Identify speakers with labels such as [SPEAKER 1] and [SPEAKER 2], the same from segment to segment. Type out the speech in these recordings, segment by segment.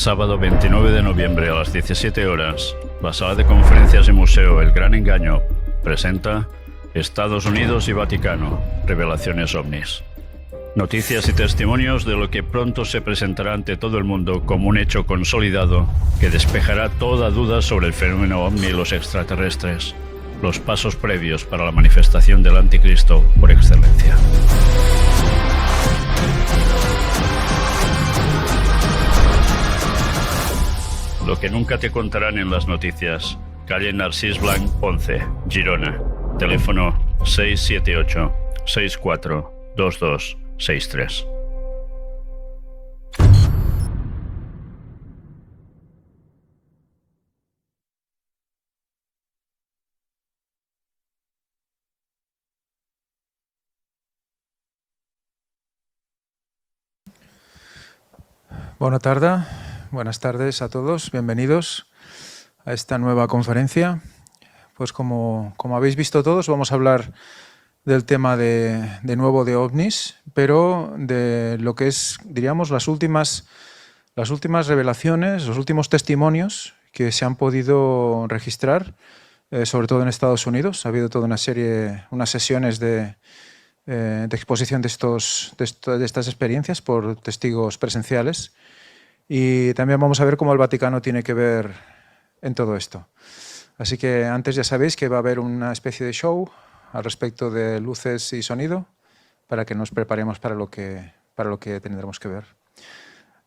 [SPEAKER 1] Sábado 29 de noviembre a las 17 horas, la sala de conferencias y museo El Gran Engaño presenta Estados Unidos y Vaticano, revelaciones ovnis. Noticias y testimonios de lo que pronto se presentará ante todo el mundo como un hecho consolidado que despejará toda duda sobre el fenómeno ovni y los extraterrestres, los pasos previos para la manifestación del anticristo por excelencia. Lo que nunca te contarán en las noticias. Calle Narcís Blanc 11, Girona. Teléfono 678-642263.
[SPEAKER 2] Buenas tardes a todos, bienvenidos a esta nueva conferencia. Pues como habéis visto todos, vamos a hablar del tema de nuevo de ovnis, pero de lo que es, diríamos, las últimas revelaciones, los últimos testimonios que se han podido registrar, sobre todo en Estados Unidos. Ha habido toda unas sesiones de exposición de estas experiencias por testigos presenciales. Y también vamos a ver cómo el Vaticano tiene que ver en todo esto. Así que antes ya sabéis que va a haber una especie de show al respecto de luces y sonido para que nos preparemos para lo que tendremos que ver.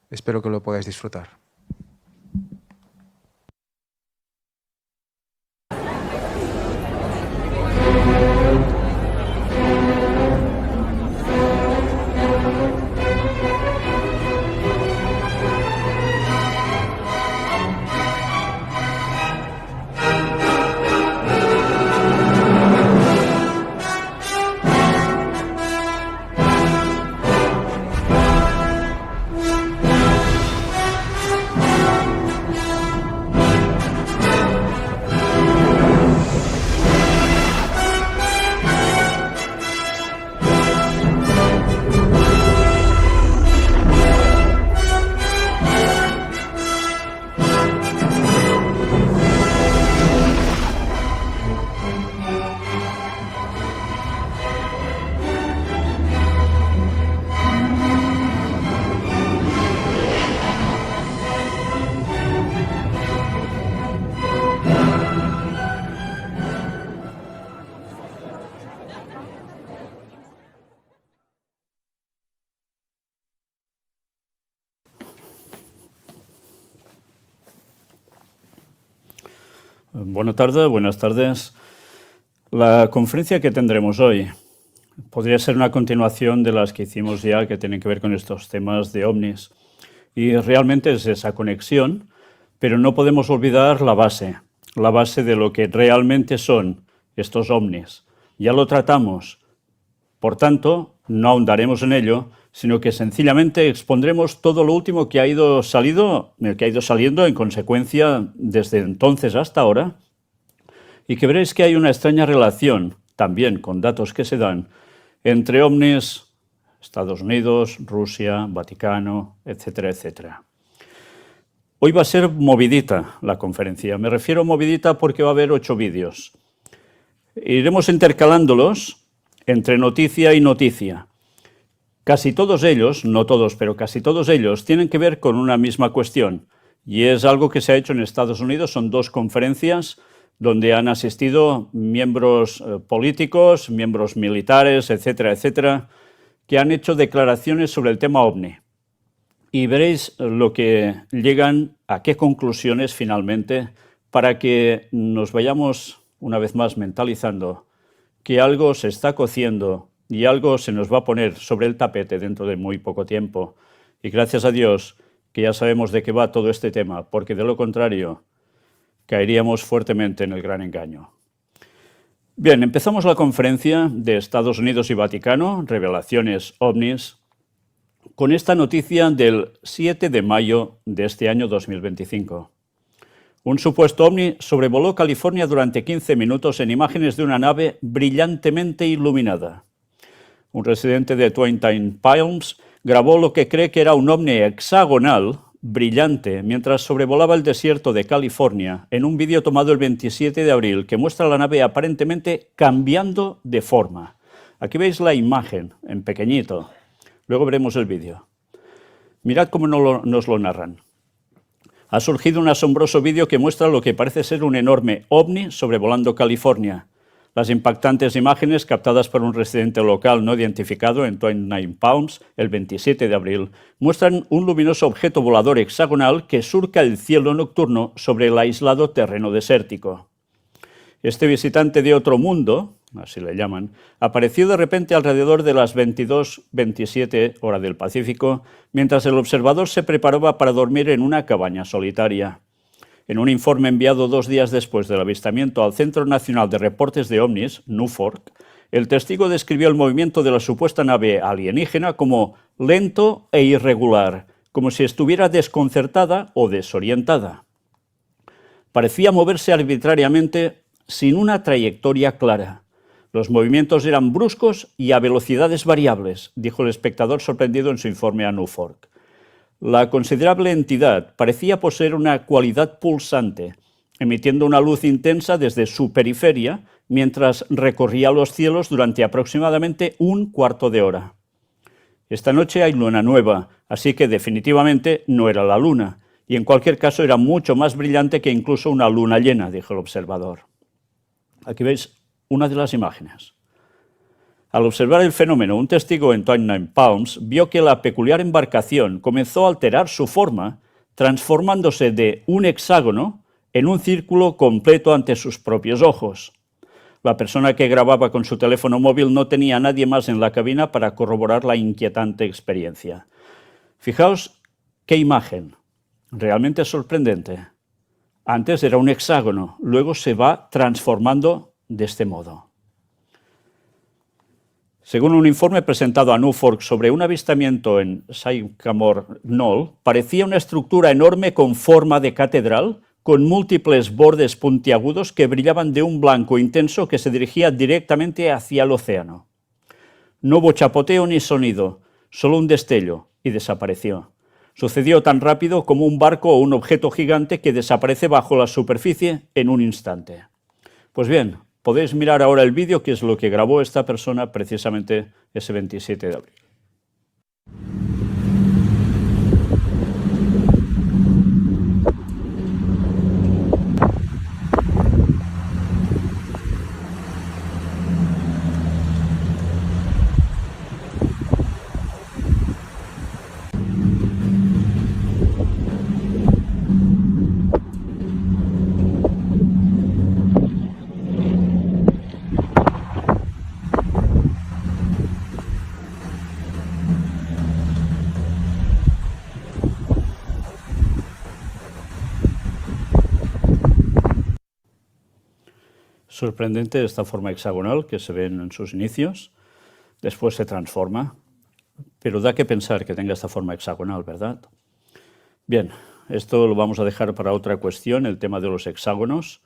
[SPEAKER 2] Espero que lo podáis disfrutar.
[SPEAKER 1] Buenas tardes. La conferencia que tendremos hoy podría ser una continuación de las que hicimos ya, que tienen que ver con estos temas de ovnis. Y realmente es esa conexión, pero no podemos olvidar la base de lo que realmente son estos ovnis. Ya lo tratamos, por tanto, no ahondaremos en ello, sino que sencillamente expondremos todo lo último que ha ido saliendo en consecuencia desde entonces hasta ahora, y que veréis que hay una extraña relación, también con datos que se dan, entre ovnis, Estados Unidos, Rusia, Vaticano, etcétera, etcétera. Hoy va a ser movidita la conferencia. Me refiero movidita porque va a haber 8 vídeos. Iremos intercalándolos entre noticia y noticia. Casi todos ellos, no todos, pero casi todos ellos, tienen que ver con una misma cuestión, y es algo que se ha hecho en Estados Unidos. Son 2 conferencias donde han asistido miembros políticos, miembros militares, etcétera, etcétera, que han hecho declaraciones sobre el tema OVNI. Y veréis lo que llegan, a qué conclusiones finalmente, para que nos vayamos una vez más mentalizando que algo se está cociendo y algo se nos va a poner sobre el tapete dentro de muy poco tiempo. Y gracias a Dios que ya sabemos de qué va todo este tema, porque de lo contrario caeríamos fuertemente en el gran engaño. Bien, empezamos la conferencia de Estados Unidos y Vaticano, revelaciones ovnis, con esta noticia del 7 de mayo de este año 2025. Un supuesto ovni sobrevoló California durante 15 minutos en imágenes de una nave brillantemente iluminada. Un residente de Twin Palms grabó lo que cree que era un ovni hexagonal brillante mientras sobrevolaba el desierto de California en un vídeo tomado el 27 de abril que muestra la nave aparentemente cambiando de forma. Aquí veis la imagen en pequeñito, luego veremos el vídeo. Mirad cómo nos lo narran. Ha surgido un asombroso vídeo que muestra lo que parece ser un enorme ovni sobrevolando California. Las impactantes imágenes captadas por un residente local no identificado en 29 Palms el 27 de abril muestran un luminoso objeto volador hexagonal que surca el cielo nocturno sobre el aislado terreno desértico. Este visitante de otro mundo, así le llaman, apareció de repente alrededor de las 22:27 hora del Pacífico, mientras el observador se preparaba para dormir en una cabaña solitaria. En un informe enviado 2 días después del avistamiento al Centro Nacional de Reportes de OVNIs, NUFORC, el testigo describió el movimiento de la supuesta nave alienígena como lento e irregular, como si estuviera desconcertada o desorientada. Parecía moverse arbitrariamente sin una trayectoria clara. Los movimientos eran bruscos y a velocidades variables, dijo el espectador sorprendido en su informe a NUFORC. La considerable entidad parecía poseer una cualidad pulsante, emitiendo una luz intensa desde su periferia mientras recorría los cielos durante aproximadamente un cuarto de hora. Esta noche hay luna nueva, así que definitivamente no era la luna, y en cualquier caso era mucho más brillante que incluso una luna llena, dijo el observador. Aquí veis una de las imágenes. Al observar el fenómeno, un testigo en 29 Palms vio que la peculiar embarcación comenzó a alterar su forma, transformándose de un hexágono en un círculo completo ante sus propios ojos. La persona que grababa con su teléfono móvil no tenía a nadie más en la cabina para corroborar la inquietante experiencia. Fijaos qué imagen, realmente sorprendente. Antes era un hexágono, luego se va transformando de este modo. Según un informe presentado a NUFORC sobre un avistamiento en Sycamore Knoll, parecía una estructura enorme con forma de catedral, con múltiples bordes puntiagudos que brillaban de un blanco intenso que se dirigía directamente hacia el océano. No hubo chapoteo ni sonido, solo un destello, y desapareció. Sucedió tan rápido como un barco o un objeto gigante que desaparece bajo la superficie en un instante. Pues bien, podéis mirar ahora el vídeo, que es lo que grabó esta persona precisamente ese 27 de abril. Sorprendente esta forma hexagonal que se ve en sus inicios, después se transforma, pero da que pensar que tenga esta forma hexagonal, ¿verdad? Bien, esto lo vamos a dejar para otra cuestión, el tema de los hexágonos,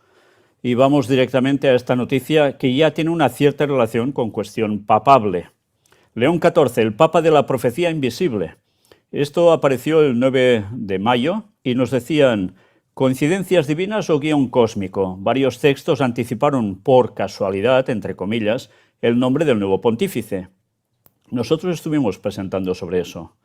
[SPEAKER 1] y vamos directamente a esta noticia que ya tiene una cierta relación con cuestión papable. León XIV, el Papa de la Profecía Invisible. Esto apareció el 9 de mayo y nos decían: ¿coincidencias divinas o guión cósmico? Varios textos anticiparon por casualidad, entre comillas, el nombre del nuevo pontífice. Nosotros estuvimos presentando sobre eso.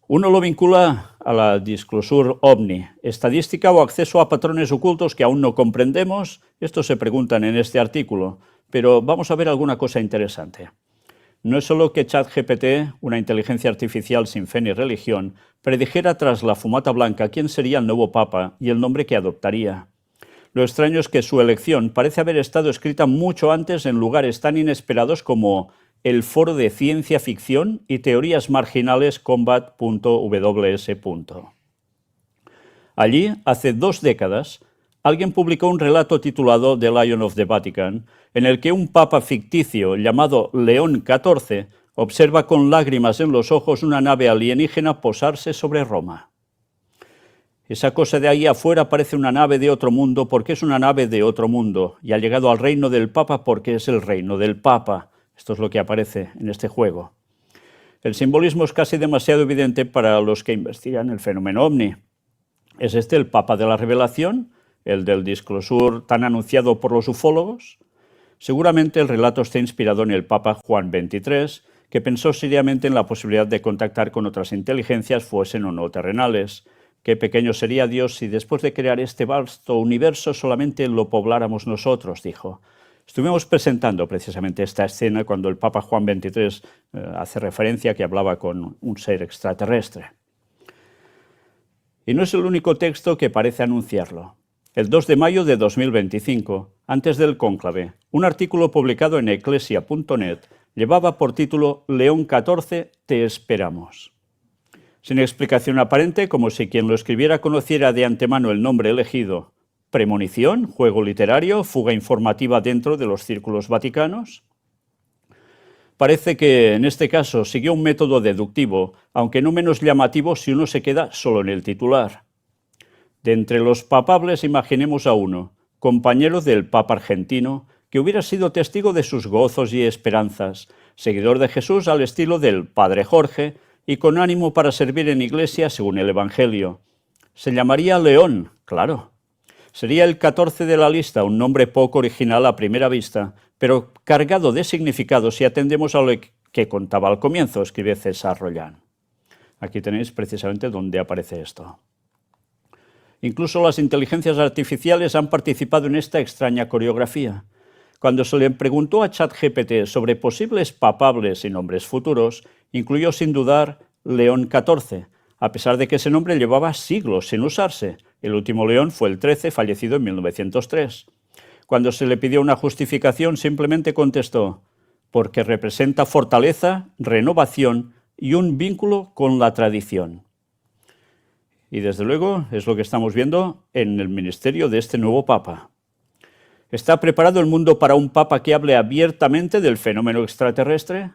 [SPEAKER 1] Uno lo vincula a la disclosure ovni, estadística o acceso a patrones ocultos que aún no comprendemos. Esto se preguntan en este artículo, pero vamos a ver alguna cosa interesante. No es solo que ChatGPT, una inteligencia artificial sin fe ni religión, predijera tras la fumata blanca quién sería el nuevo papa y el nombre que adoptaría. Lo extraño es que su elección parece haber estado escrita mucho antes en lugares tan inesperados como el foro de ciencia ficción y teorías marginales combat.ws. Allí, hace 2 décadas, alguien publicó un relato titulado The Lion of the Vatican, en el que un papa ficticio llamado León XIV observa con lágrimas en los ojos una nave alienígena posarse sobre Roma. Esa cosa de ahí afuera parece una nave de otro mundo porque es una nave de otro mundo, y ha llegado al reino del Papa porque es el reino del Papa. Esto es lo que aparece en este juego. El simbolismo es casi demasiado evidente para los que investigan el fenómeno ovni. ¿Es este el Papa de la Revelación, el del Disclosure tan anunciado por los ufólogos? Seguramente el relato está inspirado en el Papa Juan XXIII, que pensó seriamente en la posibilidad de contactar con otras inteligencias, fuesen o no terrenales. Qué pequeño sería Dios si después de crear este vasto universo solamente lo pobláramos nosotros, dijo. Estuvimos presentando precisamente esta escena cuando el Papa Juan XXIII hace referencia que hablaba con un ser extraterrestre. Y no es el único texto que parece anunciarlo. El 2 de mayo de 2025, antes del cónclave, un artículo publicado en eclesia.net llevaba por título León XIV, te esperamos. Sin explicación aparente, como si quien lo escribiera conociera de antemano el nombre elegido. ¿Premonición? ¿Juego literario? ¿Fuga informativa dentro de los círculos vaticanos? Parece que, en este caso, siguió un método deductivo, aunque no menos llamativo si uno se queda solo en el titular. De entre los papables imaginemos a uno, compañero del Papa argentino, que hubiera sido testigo de sus gozos y esperanzas, seguidor de Jesús al estilo del Padre Jorge y con ánimo para servir en iglesia según el Evangelio. Se llamaría León, claro. Sería el 14 de la lista, un nombre poco original a primera vista, pero cargado de significado si atendemos a lo que contaba al comienzo, escribe César Rollán. Aquí tenéis precisamente donde aparece esto. Incluso las inteligencias artificiales han participado en esta extraña coreografía. Cuando se le preguntó a ChatGPT sobre posibles papables y nombres futuros, incluyó sin dudar León XIV, a pesar de que ese nombre llevaba siglos sin usarse. El último León fue el 13, fallecido en 1903. Cuando se le pidió una justificación, simplemente contestó, porque representa fortaleza, renovación y un vínculo con la tradición. Y desde luego es lo que estamos viendo en el ministerio de este nuevo Papa. ¿Está preparado el mundo para un Papa que hable abiertamente del fenómeno extraterrestre?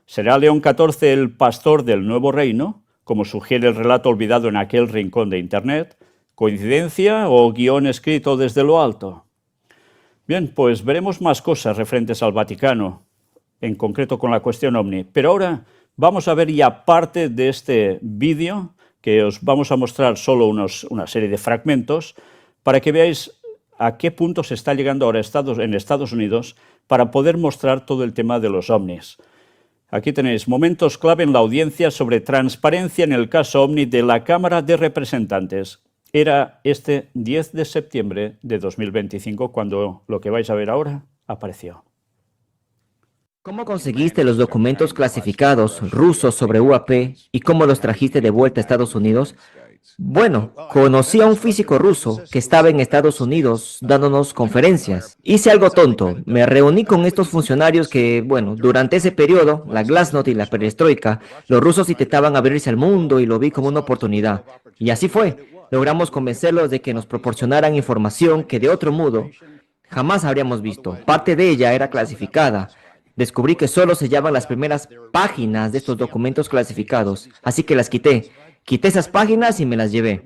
[SPEAKER 1] ¿Será León XIV el pastor del nuevo reino, como sugiere el relato olvidado en aquel rincón de Internet? ¿Coincidencia o guión escrito desde lo alto? Bien, pues veremos más cosas referentes al Vaticano, en concreto con la cuestión ovni. Pero ahora vamos a ver, y aparte de este vídeo, que os vamos a mostrar solo una serie de fragmentos, para que veáis a qué punto se está llegando ahora en Estados Unidos para poder mostrar todo el tema de los ovnis. Aquí tenéis momentos clave en la audiencia sobre transparencia en el caso ovni de la Cámara de Representantes. Era este 10 de septiembre de 2025 cuando lo que vais a ver ahora apareció.
[SPEAKER 3] ¿Cómo conseguiste los documentos clasificados rusos sobre UAP y cómo los trajiste de vuelta a Estados Unidos? Bueno, conocí a un físico ruso que estaba en Estados Unidos dándonos conferencias. Hice algo tonto. Me reuní con estos funcionarios que, bueno, durante ese periodo, la Glasnost y la Perestroika, los rusos intentaban abrirse al mundo y lo vi como una oportunidad. Y así fue. Logramos convencerlos de que nos proporcionaran información que de otro modo jamás habríamos visto. Parte de ella era clasificada. Descubrí que solo sellaban las primeras páginas de estos documentos clasificados, así que las quité. Quité esas páginas y me las llevé.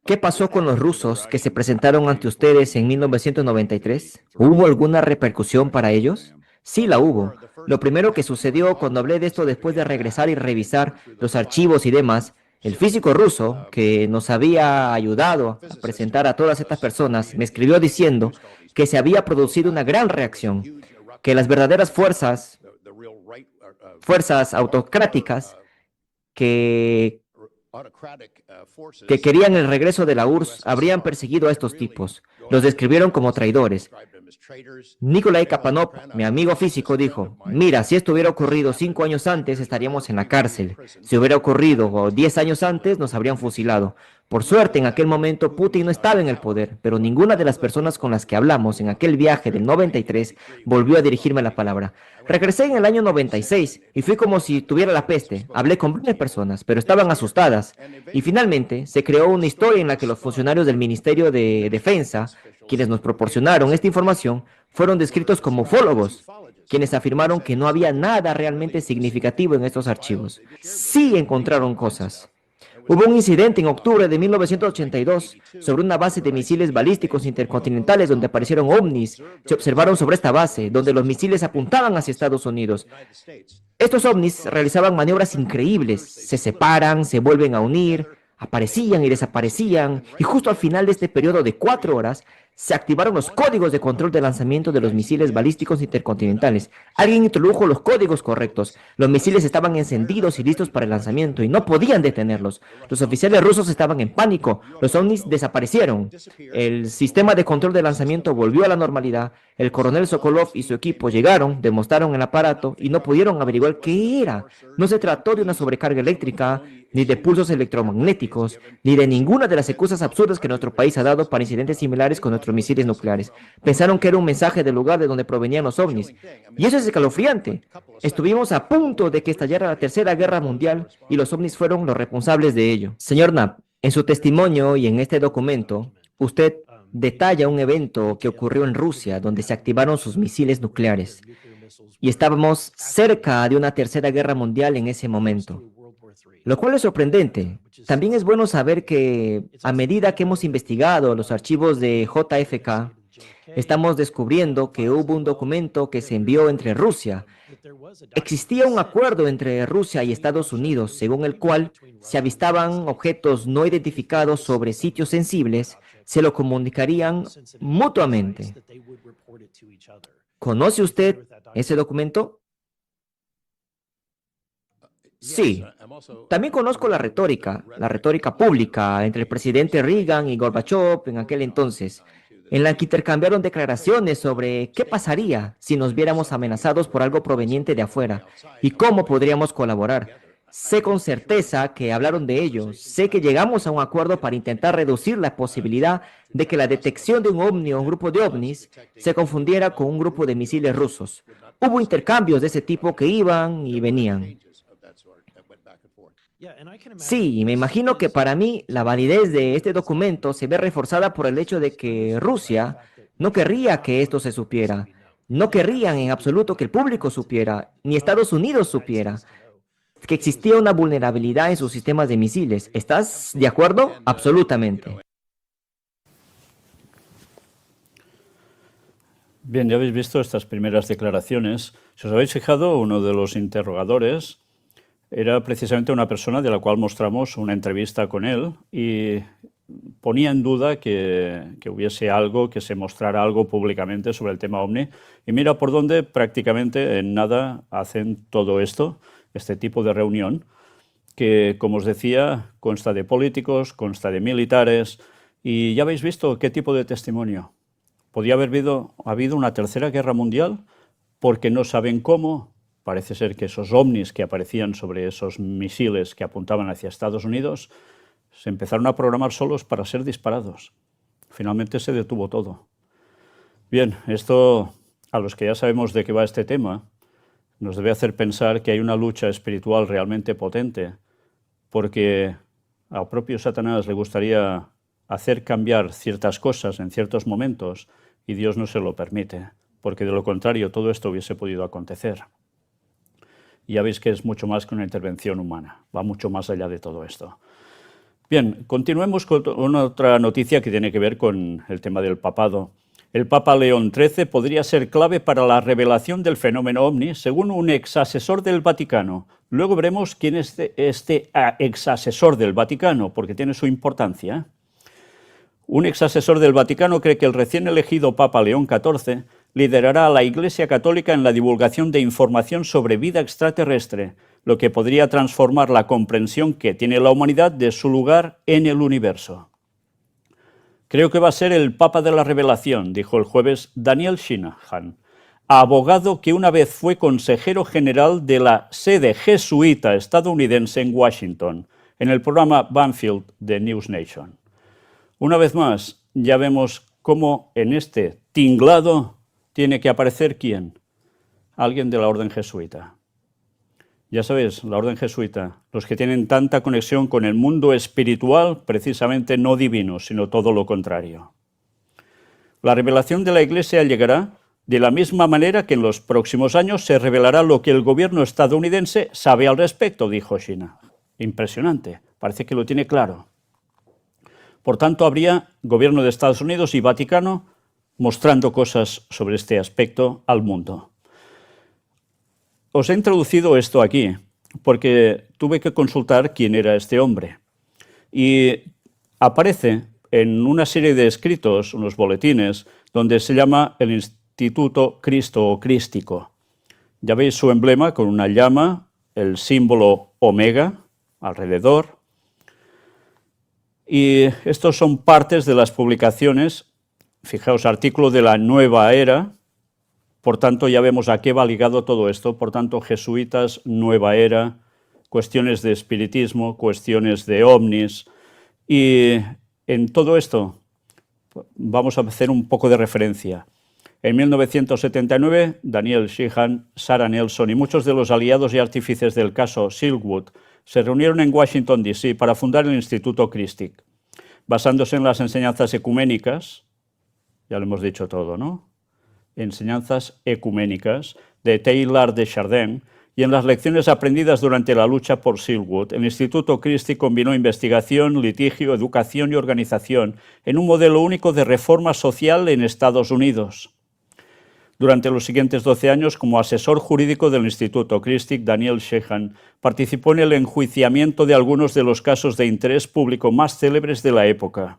[SPEAKER 3] ¿Qué pasó con los rusos que se presentaron ante ustedes en 1993? ¿Hubo alguna repercusión para ellos? Sí, la hubo. Lo primero que sucedió cuando hablé de esto después de regresar y revisar los archivos y demás, el físico ruso que nos había ayudado a presentar a todas estas personas me escribió diciendo que se había producido una gran reacción, que las verdaderas fuerzas autocráticas que querían el regreso de la URSS habrían perseguido a estos tipos. Los describieron como traidores. Nikolai Kapanov, mi amigo físico, dijo, mira, si esto hubiera ocurrido 5 años antes, estaríamos en la cárcel. Si hubiera ocurrido 10 años antes, nos habrían fusilado. Por suerte, en aquel momento, Putin no estaba en el poder, pero ninguna de las personas con las que hablamos en aquel viaje del 93 volvió a dirigirme la palabra. Regresé en el año 96 y fui como si tuviera la peste. Hablé con varias personas, pero estaban asustadas. Y finalmente, se creó una historia en la que los funcionarios del Ministerio de Defensa, quienes nos proporcionaron esta información, fueron descritos como ufólogos, quienes afirmaron que no había nada realmente significativo en estos archivos. Sí encontraron cosas. Hubo un incidente en octubre de 1982 sobre una base de misiles balísticos intercontinentales donde aparecieron ovnis. Se observaron sobre esta base, donde los misiles apuntaban hacia Estados Unidos. Estos ovnis realizaban maniobras increíbles. Se separan, se vuelven a unir, aparecían y desaparecían. Y justo al final de este periodo de 4 horas, se activaron los códigos de control de lanzamiento de los misiles balísticos intercontinentales. Alguien introdujo los códigos correctos. Los misiles estaban encendidos y listos para el lanzamiento y no podían detenerlos. Los oficiales rusos estaban en pánico. Los ovnis desaparecieron. El sistema de control de lanzamiento volvió a la normalidad. El coronel Sokolov y su equipo llegaron, demostraron el aparato y no pudieron averiguar qué era. No se trató de una sobrecarga eléctrica, ni de pulsos electromagnéticos, ni de ninguna de las excusas absurdas que nuestro país ha dado para incidentes similares con nuestros misiles nucleares. Pensaron que era un mensaje del lugar de donde provenían los ovnis. Y eso es escalofriante. Estuvimos a punto de que estallara la Tercera Guerra Mundial y los ovnis fueron los responsables de ello. Señor Knapp, en su testimonio y en este documento, usted detalla un evento que ocurrió en Rusia donde se activaron sus misiles nucleares. Y estábamos cerca de una Tercera Guerra Mundial en ese momento. Lo cual es sorprendente. También es bueno saber que a medida que hemos investigado los archivos de JFK, estamos descubriendo que hubo un documento que se envió entre Rusia. Existía un acuerdo entre Rusia y Estados Unidos, según el cual, si avistaban objetos no identificados sobre sitios sensibles, se lo comunicarían mutuamente. ¿Conoce usted ese documento? Sí. También conozco la retórica pública entre el presidente Reagan y Gorbachev en aquel entonces, en la que intercambiaron declaraciones sobre qué pasaría si nos viéramos amenazados por algo proveniente de afuera y cómo podríamos colaborar. Sé con certeza que hablaron de ello. Sé que llegamos a un acuerdo para intentar reducir la posibilidad de que la detección de un ovni o un grupo de ovnis se confundiera con un grupo de misiles rusos. Hubo intercambios de ese tipo que iban y venían. Sí, y me imagino que para mí la validez de este documento se ve reforzada por el hecho de que Rusia no querría que esto se supiera. No querrían en absoluto que el público supiera, ni Estados Unidos supiera, que existía una vulnerabilidad en sus sistemas de misiles. ¿Estás de acuerdo? Absolutamente.
[SPEAKER 1] Bien, ya habéis visto estas primeras declaraciones. Si os habéis fijado, uno de los interrogadores era precisamente una persona de la cual mostramos una entrevista con él y ponía en duda que hubiese algo, que se mostrara algo públicamente sobre el tema OVNI. Y mira por dónde prácticamente en nada hacen todo esto, este tipo de reunión, que, como os decía, consta de políticos, consta de militares, y ya habéis visto qué tipo de testimonio. Podría haber habido una tercera guerra mundial porque no saben cómo. Parece ser que esos ovnis que aparecían sobre esos misiles que apuntaban hacia Estados Unidos se empezaron a programar solos para ser disparados. Finalmente se detuvo todo. Bien, esto, a los que ya sabemos de qué va este tema, nos debe hacer pensar que hay una lucha espiritual realmente potente, porque al propio Satanás le gustaría hacer cambiar ciertas cosas en ciertos momentos y Dios no se lo permite, porque de lo contrario todo esto hubiese podido acontecer. Y ya veis que es mucho más que una intervención humana, va mucho más allá de todo esto. Bien, continuemos con otra noticia que tiene que ver con el tema del papado. El Papa León XIII podría ser clave para la revelación del fenómeno OVNI, según un exasesor del Vaticano. Luego veremos quién es este exasesor del Vaticano, porque tiene su importancia. Un exasesor del Vaticano cree que el recién elegido Papa León XIV liderará a la Iglesia Católica en la divulgación de información sobre vida extraterrestre, lo que podría transformar la comprensión que tiene la humanidad de su lugar en el universo. Creo que va a ser el Papa de la Revelación, dijo el jueves Daniel Shinahan, abogado que una vez fue consejero general de la sede jesuita estadounidense en Washington, en el programa Banfield de News Nation. Una vez más, ya vemos cómo en este tinglado tiene que aparecer ¿quién? Alguien de la orden jesuita. Ya sabéis, la orden jesuita, los que tienen tanta conexión con el mundo espiritual, precisamente no divino, sino todo lo contrario. La revelación de la Iglesia llegará de la misma manera que en los próximos años se revelará lo que el gobierno estadounidense sabe al respecto, dijo Shina. Impresionante. parece que lo tiene claro. Por tanto, habría gobierno de Estados Unidos y Vaticano mostrando cosas sobre este aspecto al mundo. Os he introducido esto aquí porque tuve que consultar quién era este hombre. Y aparece en una serie de escritos, unos boletines, donde se llama el Instituto Cristo o Crístico. Ya veis su emblema con una llama, el símbolo omega alrededor. Y estos son partes de las publicaciones, fijaos, artículo de la Nueva Era. Por tanto, ya vemos a qué va ligado todo esto. Por tanto, jesuitas, Nueva Era, cuestiones de espiritismo, cuestiones de ovnis. Y en todo esto vamos a hacer un poco de referencia. En 1979, Daniel Sheehan, Sarah Nelson y muchos de los aliados y artífices del caso Silkwood se reunieron en Washington, D.C. para fundar el Instituto Christic, basándose en las enseñanzas ecuménicas, ya lo hemos dicho todo, ¿no? Enseñanzas ecuménicas de Teilhard de Chardin y en las lecciones aprendidas durante la lucha por Silkwood. El Instituto Christic combinó investigación, litigio, educación y organización en un modelo único de reforma social en Estados Unidos. Durante los siguientes 12 años, como asesor jurídico del Instituto Christic, Daniel Sheehan participó en el enjuiciamiento de algunos de los casos de interés público más célebres de la época.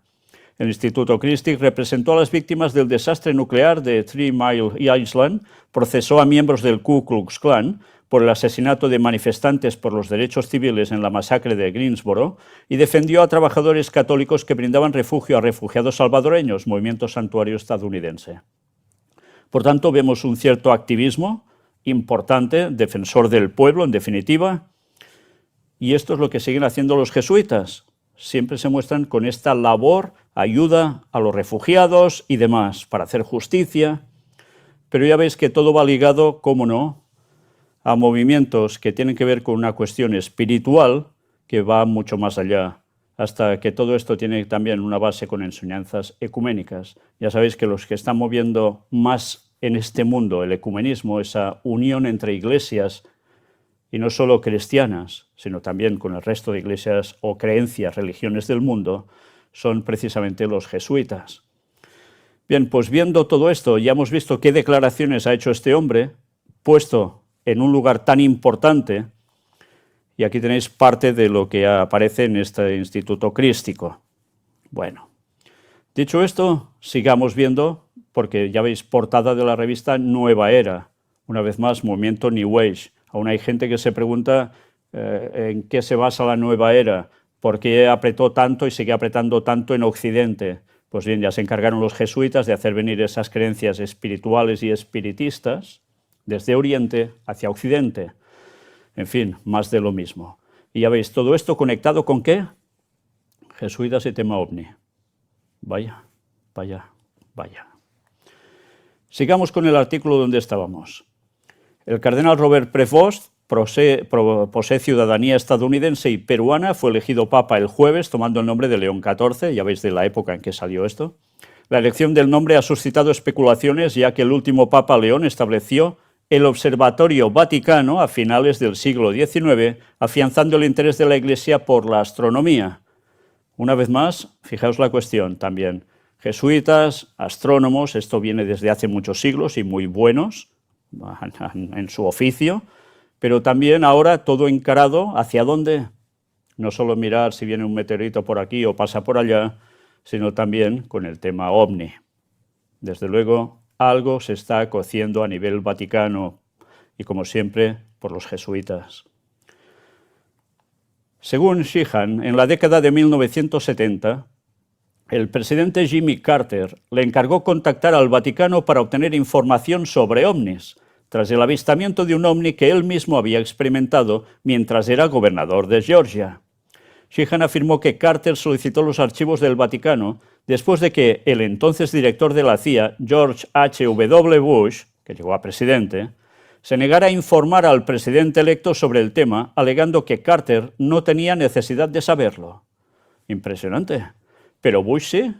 [SPEAKER 1] El Instituto Christic representó a las víctimas del desastre nuclear de 3 Mile Island, procesó a miembros del Ku Klux Klan por el asesinato de manifestantes por los derechos civiles en la masacre de Greensboro y defendió a trabajadores católicos que brindaban refugio a refugiados salvadoreños, movimiento santuario estadounidense. Por tanto, vemos un cierto activismo importante, defensor del pueblo, en definitiva, y esto es lo que siguen haciendo los jesuitas. Siempre se muestran con esta labor, ayuda a los refugiados y demás, para hacer justicia, pero ya veis que todo va ligado, cómo no, a movimientos que tienen que ver con una cuestión espiritual que va mucho más allá, hasta que todo esto tiene también una base con enseñanzas ecuménicas. Ya sabéis que los que están moviendo más en este mundo el ecumenismo, esa unión entre iglesias, y no solo cristianas, sino también con el resto de iglesias o creencias, religiones del mundo, son precisamente los jesuitas. Bien, pues viendo todo esto, ya hemos visto qué declaraciones ha hecho este hombre, puesto en un lugar tan importante, y aquí tenéis parte de lo que aparece en este Instituto Crístico. Bueno, dicho esto, sigamos viendo, porque ya veis portada de la revista Nueva Era, una vez más, movimiento New Age. Aún hay gente que se pregunta en qué se basa la Nueva Era, por qué apretó tanto y sigue apretando tanto en Occidente. Pues bien, ya se encargaron los jesuitas de hacer venir esas creencias espirituales y espiritistas desde Oriente hacia Occidente. En fin, más de lo mismo. Y ya veis, todo esto conectado ¿con qué? Jesuitas y tema ovni. Vaya, vaya, vaya. Sigamos con el artículo donde estábamos. El cardenal Robert Prevost posee ciudadanía estadounidense y peruana, fue elegido papa el jueves tomando el nombre de León XIV, ya veis de la época en que salió esto. La elección del nombre ha suscitado especulaciones, ya que el último papa León estableció el Observatorio Vaticano a finales del siglo XIX, afianzando el interés de la Iglesia por la astronomía. Una vez más, fijaos la cuestión también. Jesuitas, astrónomos, esto viene desde hace muchos siglos y muy buenos en su oficio, pero también ahora todo encarado hacia dónde. No solo mirar si viene un meteorito por aquí o pasa por allá, sino también con el tema ovni. Desde luego, algo se está cociendo a nivel Vaticano y, como siempre, por los jesuitas. Según Sheehan, en la década de 1970, el presidente Jimmy Carter le encargó contactar al Vaticano para obtener información sobre ovnis, tras el avistamiento de un ovni que él mismo había experimentado mientras era gobernador de Georgia. Sheehan afirmó que Carter solicitó los archivos del Vaticano después de que el entonces director de la CIA, George H.W. Bush, que llegó a presidente, se negara a informar al presidente electo sobre el tema, alegando que Carter no tenía necesidad de saberlo. Impresionante. Pero Bush sí.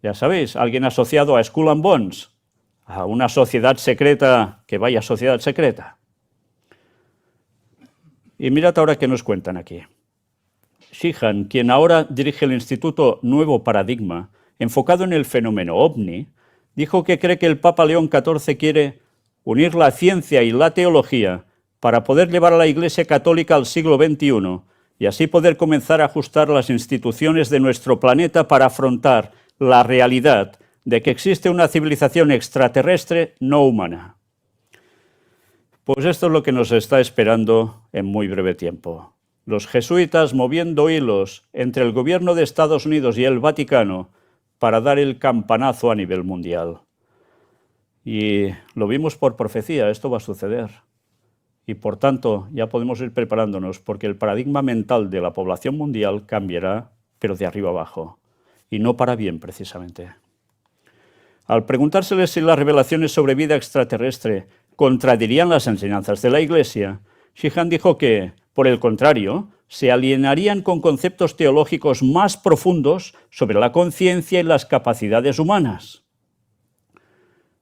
[SPEAKER 1] Ya sabéis, alguien asociado a Skull and Bones, a una sociedad secreta, que vaya sociedad secreta. Y mirad ahora qué nos cuentan aquí. Sheehan, quien ahora dirige el Instituto Nuevo Paradigma, enfocado en el fenómeno ovni, dijo que cree que el Papa León XIV quiere unir la ciencia y la teología para poder llevar a la Iglesia Católica al siglo XXI y así poder comenzar a ajustar las instituciones de nuestro planeta para afrontar la realidad de que existe una civilización extraterrestre no humana. Pues esto es lo que nos está esperando en muy breve tiempo. Los jesuitas moviendo hilos entre el gobierno de Estados Unidos y el Vaticano para dar el campanazo a nivel mundial. Y lo vimos por profecía, esto va a suceder. Y por tanto, ya podemos ir preparándonos porque el paradigma mental de la población mundial cambiará, pero de arriba abajo. Y no para bien, precisamente. Al preguntárseles si las revelaciones sobre vida extraterrestre contradirían las enseñanzas de la Iglesia, Sheehan dijo que, por el contrario, se alinearían con conceptos teológicos más profundos sobre la conciencia y las capacidades humanas.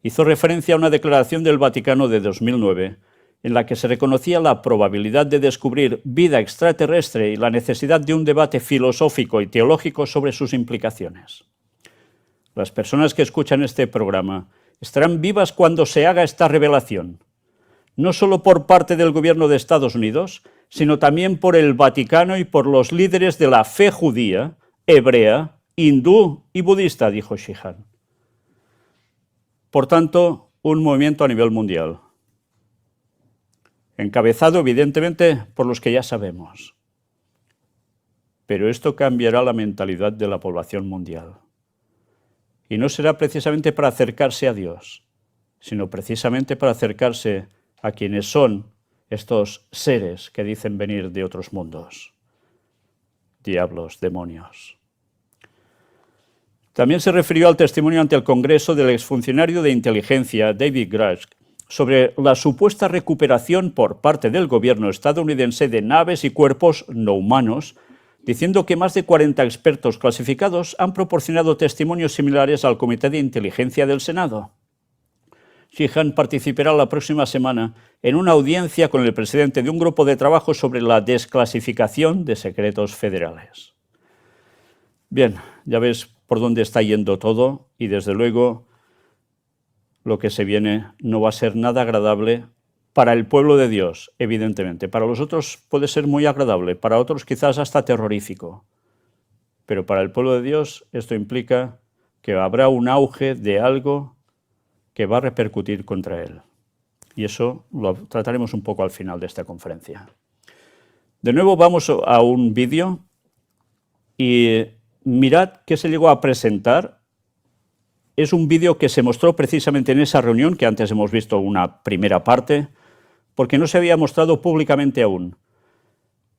[SPEAKER 1] Hizo referencia a una declaración del Vaticano de 2009, en la que se reconocía la probabilidad de descubrir vida extraterrestre y la necesidad de un debate filosófico y teológico sobre sus implicaciones. Las personas que escuchan este programa estarán vivas cuando se haga esta revelación, no solo por parte del gobierno de Estados Unidos, sino también por el Vaticano y por los líderes de la fe judía, hebrea, hindú y budista, dijo Sheehan. Por tanto, un movimiento a nivel mundial, encabezado evidentemente por los que ya sabemos. Pero esto cambiará la mentalidad de la población mundial. Y no será precisamente para acercarse a Dios, sino precisamente para acercarse a quienes son estos seres que dicen venir de otros mundos. Diablos, demonios. También se refirió al testimonio ante el Congreso del exfuncionario de inteligencia David Grush sobre la supuesta recuperación por parte del gobierno estadounidense de naves y cuerpos no humanos, diciendo que más de 40 expertos clasificados han proporcionado testimonios similares al Comité de Inteligencia del Senado. Sheehan participará la próxima semana en una audiencia con el presidente de un grupo de trabajo sobre la desclasificación de secretos federales. Bien, ya ves por dónde está yendo todo y desde luego lo que se viene no va a ser nada agradable para el pueblo de Dios, evidentemente. Para los otros puede ser muy agradable, para otros quizás hasta terrorífico. Pero para el pueblo de Dios esto implica que habrá un auge de algo que va a repercutir contra él. Y eso lo trataremos un poco al final de esta conferencia. De nuevo vamos a un vídeo y mirad qué se llegó a presentar. Es un vídeo que se mostró precisamente en esa reunión, que antes hemos visto una primera parte, porque no se había mostrado públicamente aún.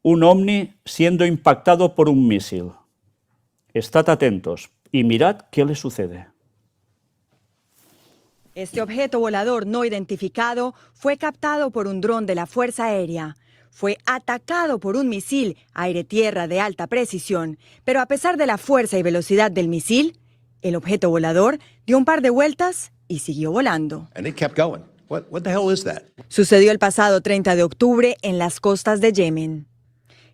[SPEAKER 1] Un ovni siendo impactado por un misil. Estad atentos y mirad qué le sucede.
[SPEAKER 4] Este objeto volador no identificado fue captado por un dron de la Fuerza Aérea. Fue atacado por un misil aire-tierra de alta precisión, pero a pesar de la fuerza y velocidad del misil, el objeto volador dio un par de vueltas y siguió volando. Sucedió el pasado 30 de octubre en las costas de Yemen.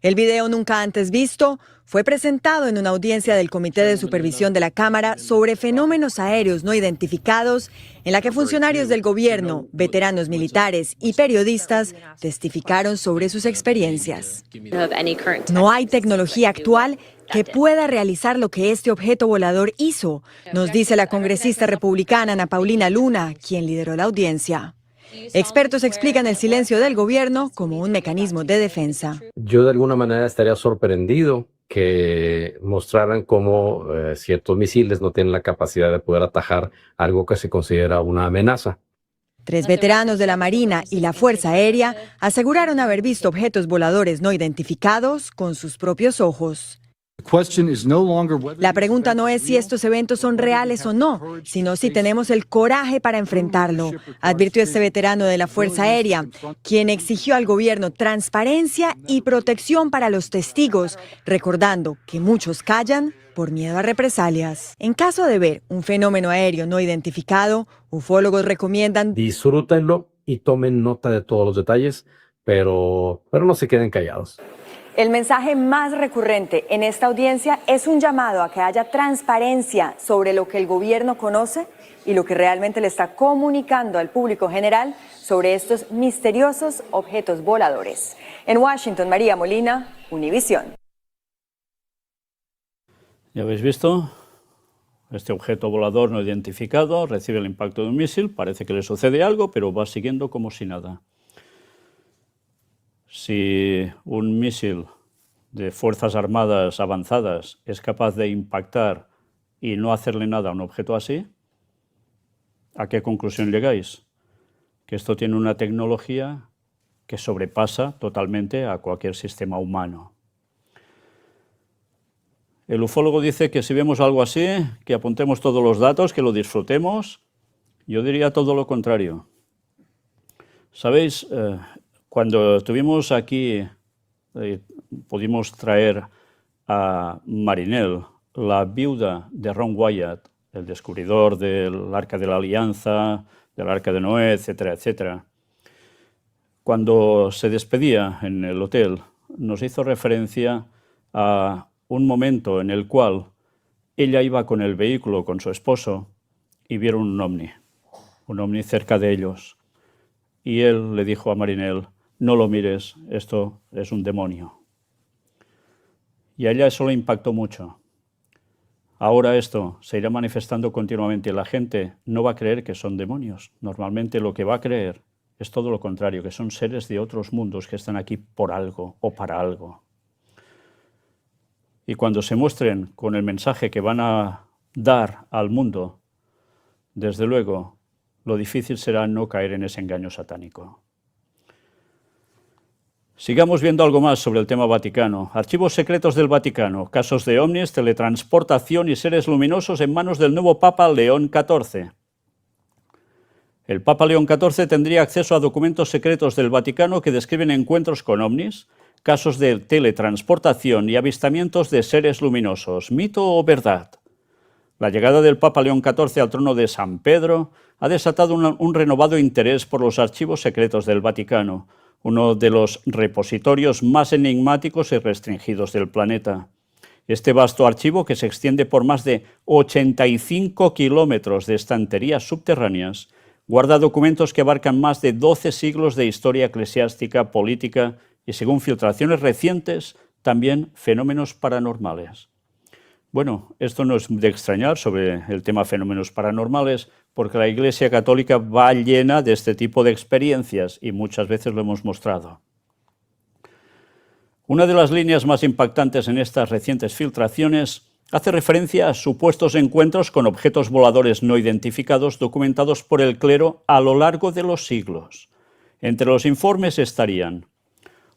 [SPEAKER 4] El video nunca antes visto fue presentado en una audiencia del Comité de Supervisión de la Cámara sobre fenómenos aéreos no identificados, en la que funcionarios del gobierno, veteranos militares y periodistas testificaron sobre sus experiencias. No hay tecnología actual que pueda realizar lo que este objeto volador hizo, nos dice la congresista republicana Ana Paulina Luna, quien lideró la audiencia. Expertos explican el silencio del gobierno como un mecanismo de defensa.
[SPEAKER 5] Yo de alguna manera estaría sorprendido que mostraran cómo ciertos misiles no tienen la capacidad de poder atajar algo que se considera una amenaza.
[SPEAKER 4] 3 veteranos de la Marina y la Fuerza Aérea aseguraron haber visto objetos voladores no identificados con sus propios ojos. La pregunta no es si estos eventos son reales o no, sino si tenemos el coraje para enfrentarlo, advirtió este veterano de la Fuerza Aérea, quien exigió al gobierno transparencia y protección para los testigos, recordando que muchos callan por miedo a represalias. En caso de ver un fenómeno aéreo no identificado, ufólogos recomiendan
[SPEAKER 5] disfrútenlo y tomen nota de todos los detalles, pero no se queden callados.
[SPEAKER 4] El mensaje más recurrente en esta audiencia es un llamado a que haya transparencia sobre lo que el gobierno conoce y lo que realmente le está comunicando al público general sobre estos misteriosos objetos voladores. En Washington, María Molina, Univisión.
[SPEAKER 1] ¿Ya habéis visto? Este objeto volador no identificado recibe el impacto de un misil, parece que le sucede algo, pero va siguiendo como si nada. Si un misil de Fuerzas Armadas avanzadas es capaz de impactar y no hacerle nada a un objeto así, ¿a qué conclusión llegáis? Que esto tiene una tecnología que sobrepasa totalmente a cualquier sistema humano. El ufólogo dice que si vemos algo así, que apuntemos todos los datos, que lo disfrutemos. Yo diría todo lo contrario. ¿Sabéis? Cuando estuvimos aquí, pudimos traer a Marinelle, la viuda de Ron Wyatt, el descubridor del Arca de la Alianza, del Arca de Noé, etcétera, etcétera. Cuando se despedía en el hotel, nos hizo referencia a un momento en el cual ella iba con el vehículo con su esposo y vieron un ovni cerca de ellos. Y él le dijo a Marinelle, no lo mires, esto es un demonio. Y a ella eso le impactó mucho. Ahora esto se irá manifestando continuamente y la gente no va a creer que son demonios. Normalmente lo que va a creer es todo lo contrario, que son seres de otros mundos que están aquí por algo o para algo. Y cuando se muestren con el mensaje que van a dar al mundo, desde luego, lo difícil será no caer en ese engaño satánico. Sigamos viendo algo más sobre el tema Vaticano. Archivos secretos del Vaticano, casos de ovnis, teletransportación y seres luminosos en manos del nuevo Papa León XIV. El Papa León XIV tendría acceso a documentos secretos del Vaticano que describen encuentros con ovnis, casos de teletransportación y avistamientos de seres luminosos. ¿Mito o verdad? La llegada del Papa León XIV al trono de San Pedro ha desatado un renovado interés por los archivos secretos del Vaticano, uno de los repositorios más enigmáticos y restringidos del planeta. Este vasto archivo, que se extiende por más de 85 kilómetros de estanterías subterráneas, guarda documentos que abarcan más de 12 siglos de historia eclesiástica, política y, según filtraciones recientes, también fenómenos paranormales. Bueno, esto no es de extrañar sobre el tema fenómenos paranormales, porque la Iglesia Católica va llena de este tipo de experiencias y muchas veces lo hemos mostrado. Una de las líneas más impactantes en estas recientes filtraciones hace referencia a supuestos encuentros con objetos voladores no identificados documentados por el clero a lo largo de los siglos. Entre los informes estarían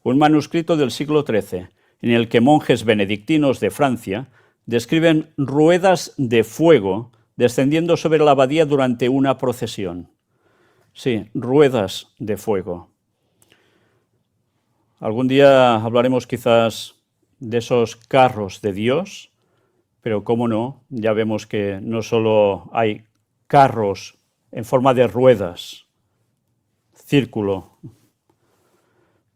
[SPEAKER 1] un manuscrito del siglo XIII, en el que monjes benedictinos de Francia describen ruedas de fuego descendiendo sobre la abadía durante una procesión. Sí, ruedas de fuego. Algún día hablaremos quizás de esos carros de Dios, pero cómo no, ya vemos que no solo hay carros en forma de ruedas, círculo,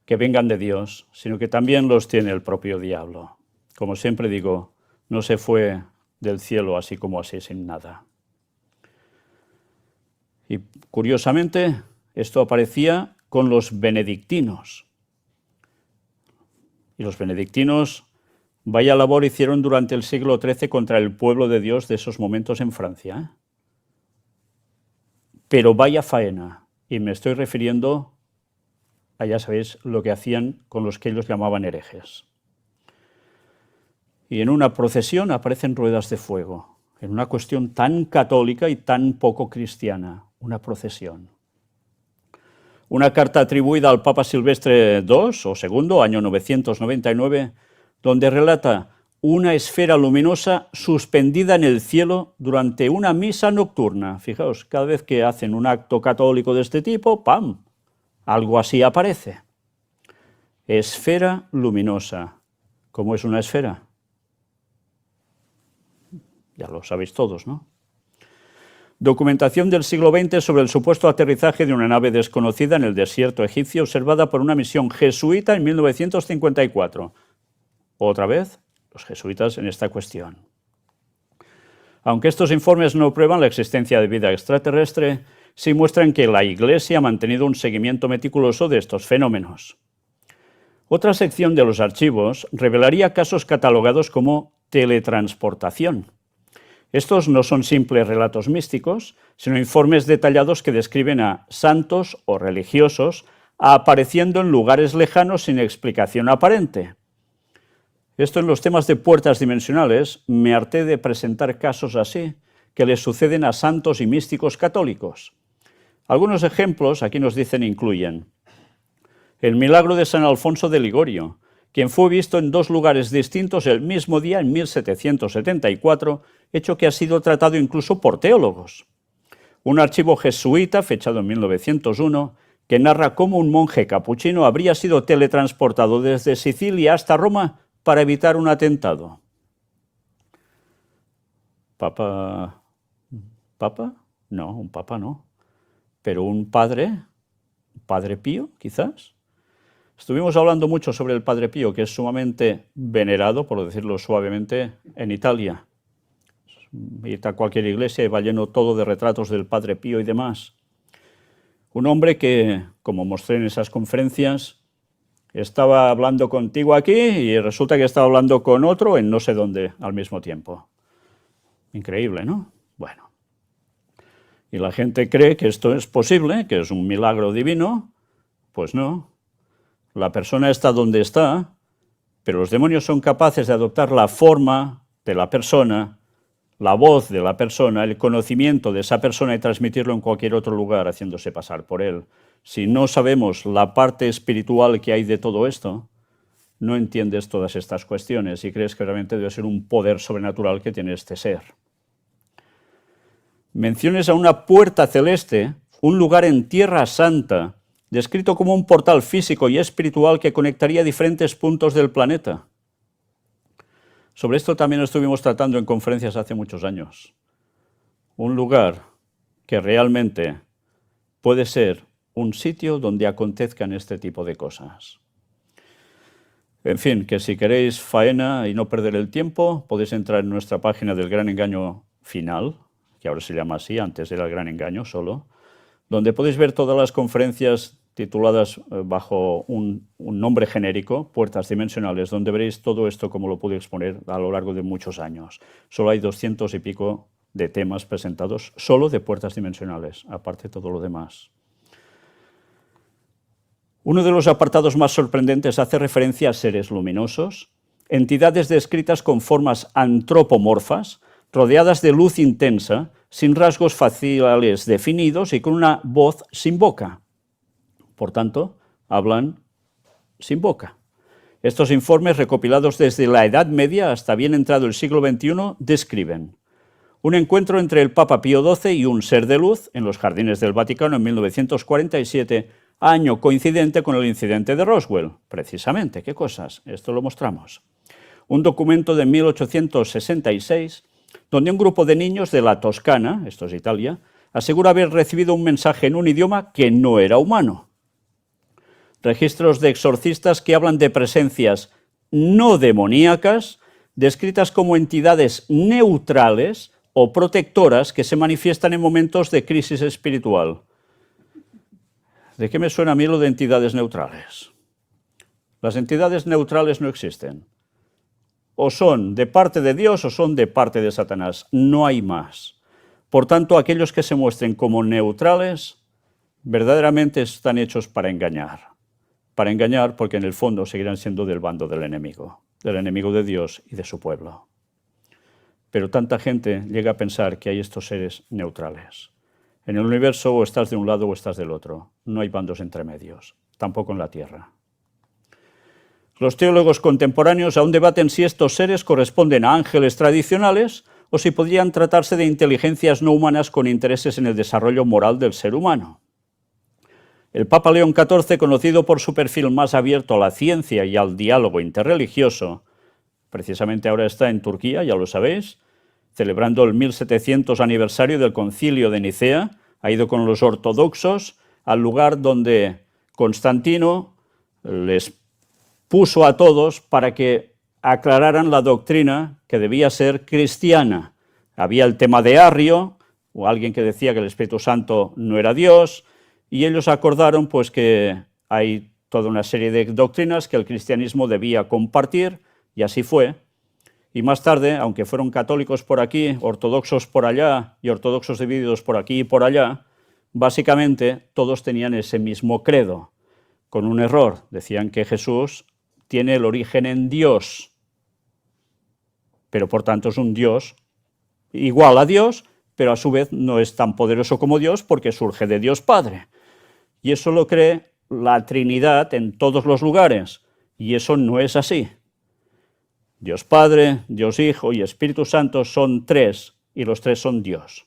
[SPEAKER 1] que vengan de Dios, sino que también los tiene el propio diablo. Como siempre digo, no se fue del cielo así como así, sin nada. Y curiosamente, esto aparecía con los benedictinos. Y los benedictinos, vaya labor hicieron durante el siglo XIII contra el pueblo de Dios de esos momentos en Francia. Pero vaya faena, y me estoy refiriendo a, ya sabéis, lo que hacían con los que ellos llamaban herejes. Y en una procesión aparecen ruedas de fuego, en una cuestión tan católica y tan poco cristiana, una procesión. Una carta atribuida al Papa Silvestre II, o segundo, año 999, donde relata una esfera luminosa suspendida en el cielo durante una misa nocturna. Fijaos, cada vez que hacen un acto católico de este tipo, ¡pam!, algo así aparece. Esfera luminosa. ¿Cómo es una esfera? Ya lo sabéis todos, ¿no? Documentación del siglo XX sobre el supuesto aterrizaje de una nave desconocida en el desierto egipcio observada por una misión jesuita en 1954. Otra vez, los jesuitas en esta cuestión. Aunque estos informes no prueban la existencia de vida extraterrestre, sí muestran que la Iglesia ha mantenido un seguimiento meticuloso de estos fenómenos. Otra sección de los archivos revelaría casos catalogados como teletransportación. Estos no son simples relatos místicos, sino informes detallados que describen a santos o religiosos apareciendo en lugares lejanos sin explicación aparente. Esto en los temas de puertas dimensionales me harté de presentar casos así que les suceden a santos y místicos católicos. Algunos ejemplos aquí nos dicen incluyen el milagro de San Alfonso de Ligorio, quien fue visto en 2 lugares distintos el mismo día en 1774, hecho que ha sido tratado incluso por teólogos. Un archivo jesuita, fechado en 1901, que narra cómo un monje capuchino habría sido teletransportado desde Sicilia hasta Roma para evitar un atentado. ¿Papa? No, un papa no. Pero un padre Pío, quizás. Estuvimos hablando mucho sobre el Padre Pío, que es sumamente venerado, por decirlo suavemente, en Italia. Ir a cualquier iglesia y va lleno todo de retratos del Padre Pío y demás. Un hombre que, como mostré en esas conferencias, estaba hablando contigo aquí y resulta que estaba hablando con otro en no sé dónde al mismo tiempo. Increíble, ¿no? Bueno. Y la gente cree que esto es posible, que es un milagro divino. Pues no. La persona está donde está, pero los demonios son capaces de adoptar la forma de la persona, la voz de la persona, el conocimiento de esa persona y transmitirlo en cualquier otro lugar haciéndose pasar por él. Si no sabemos la parte espiritual que hay de todo esto, no entiendes todas estas cuestiones y crees que realmente debe ser un poder sobrenatural que tiene este ser. Menciones a una puerta celeste, un lugar en Tierra Santa, descrito como un portal físico y espiritual que conectaría diferentes puntos del planeta. Sobre esto también estuvimos tratando en conferencias hace muchos años. Un lugar que realmente puede ser un sitio donde acontezcan este tipo de cosas. En fin, que si queréis faena y no perder el tiempo, podéis entrar en nuestra página del Gran Engaño Final, que ahora se llama así, antes era el Gran Engaño solo, donde podéis ver todas las conferencias tituladas bajo un nombre genérico, Puertas Dimensionales, donde veréis todo esto como lo pude exponer a lo largo de muchos años. Solo hay 200 y pico de temas presentados solo de puertas dimensionales, aparte de todo lo demás. Uno de los apartados más sorprendentes hace referencia a seres luminosos, entidades descritas con formas antropomorfas, rodeadas de luz intensa, sin rasgos faciales definidos y con una voz sin boca. Por tanto, hablan sin boca. Estos informes, recopilados desde la Edad Media hasta bien entrado el siglo XXI, describen un encuentro entre el Papa Pío XII y un ser de luz en los jardines del Vaticano en 1947, año coincidente con el incidente de Roswell. Precisamente, ¿qué cosas? Esto lo mostramos. Un documento de 1866, donde un grupo de niños de la Toscana, esto es Italia, asegura haber recibido un mensaje en un idioma que no era humano. Registros de exorcistas que hablan de presencias no demoníacas, descritas como entidades neutrales o protectoras que se manifiestan en momentos de crisis espiritual. ¿De qué me suena a mí lo de entidades neutrales? Las entidades neutrales no existen. O son de parte de Dios o son de parte de Satanás. No hay más. Por tanto, aquellos que se muestren como neutrales verdaderamente están hechos para engañar. Para engañar porque en el fondo seguirán siendo del bando del enemigo de Dios y de su pueblo. Pero tanta gente llega a pensar que hay estos seres neutrales. En el universo o estás de un lado o estás del otro. No hay bandos entre medios, tampoco en la Tierra. Los teólogos contemporáneos aún debaten si estos seres corresponden a ángeles tradicionales o si podrían tratarse de inteligencias no humanas con intereses en el desarrollo moral del ser humano. El Papa León XIV, conocido por su perfil más abierto a la ciencia y al diálogo interreligioso, precisamente ahora está en Turquía, ya lo sabéis, celebrando el 1700 aniversario del Concilio de Nicea, ha ido con los ortodoxos al lugar donde Constantino les puso a todos para que aclararan la doctrina que debía ser cristiana. Había el tema de Arrio, o alguien que decía que el Espíritu Santo no era Dios, y ellos acordaron pues que hay toda una serie de doctrinas que el cristianismo debía compartir, y así fue. Y más tarde, aunque fueron católicos por aquí, ortodoxos por allá, y ortodoxos divididos por aquí y por allá, básicamente todos tenían ese mismo credo, con un error. Decían que Jesús tiene el origen en Dios, pero por tanto es un Dios igual a Dios, pero a su vez no es tan poderoso como Dios porque surge de Dios Padre. Y eso lo cree la Trinidad en todos los lugares, y eso no es así. Dios Padre, Dios Hijo y Espíritu Santo son tres, y los tres son Dios.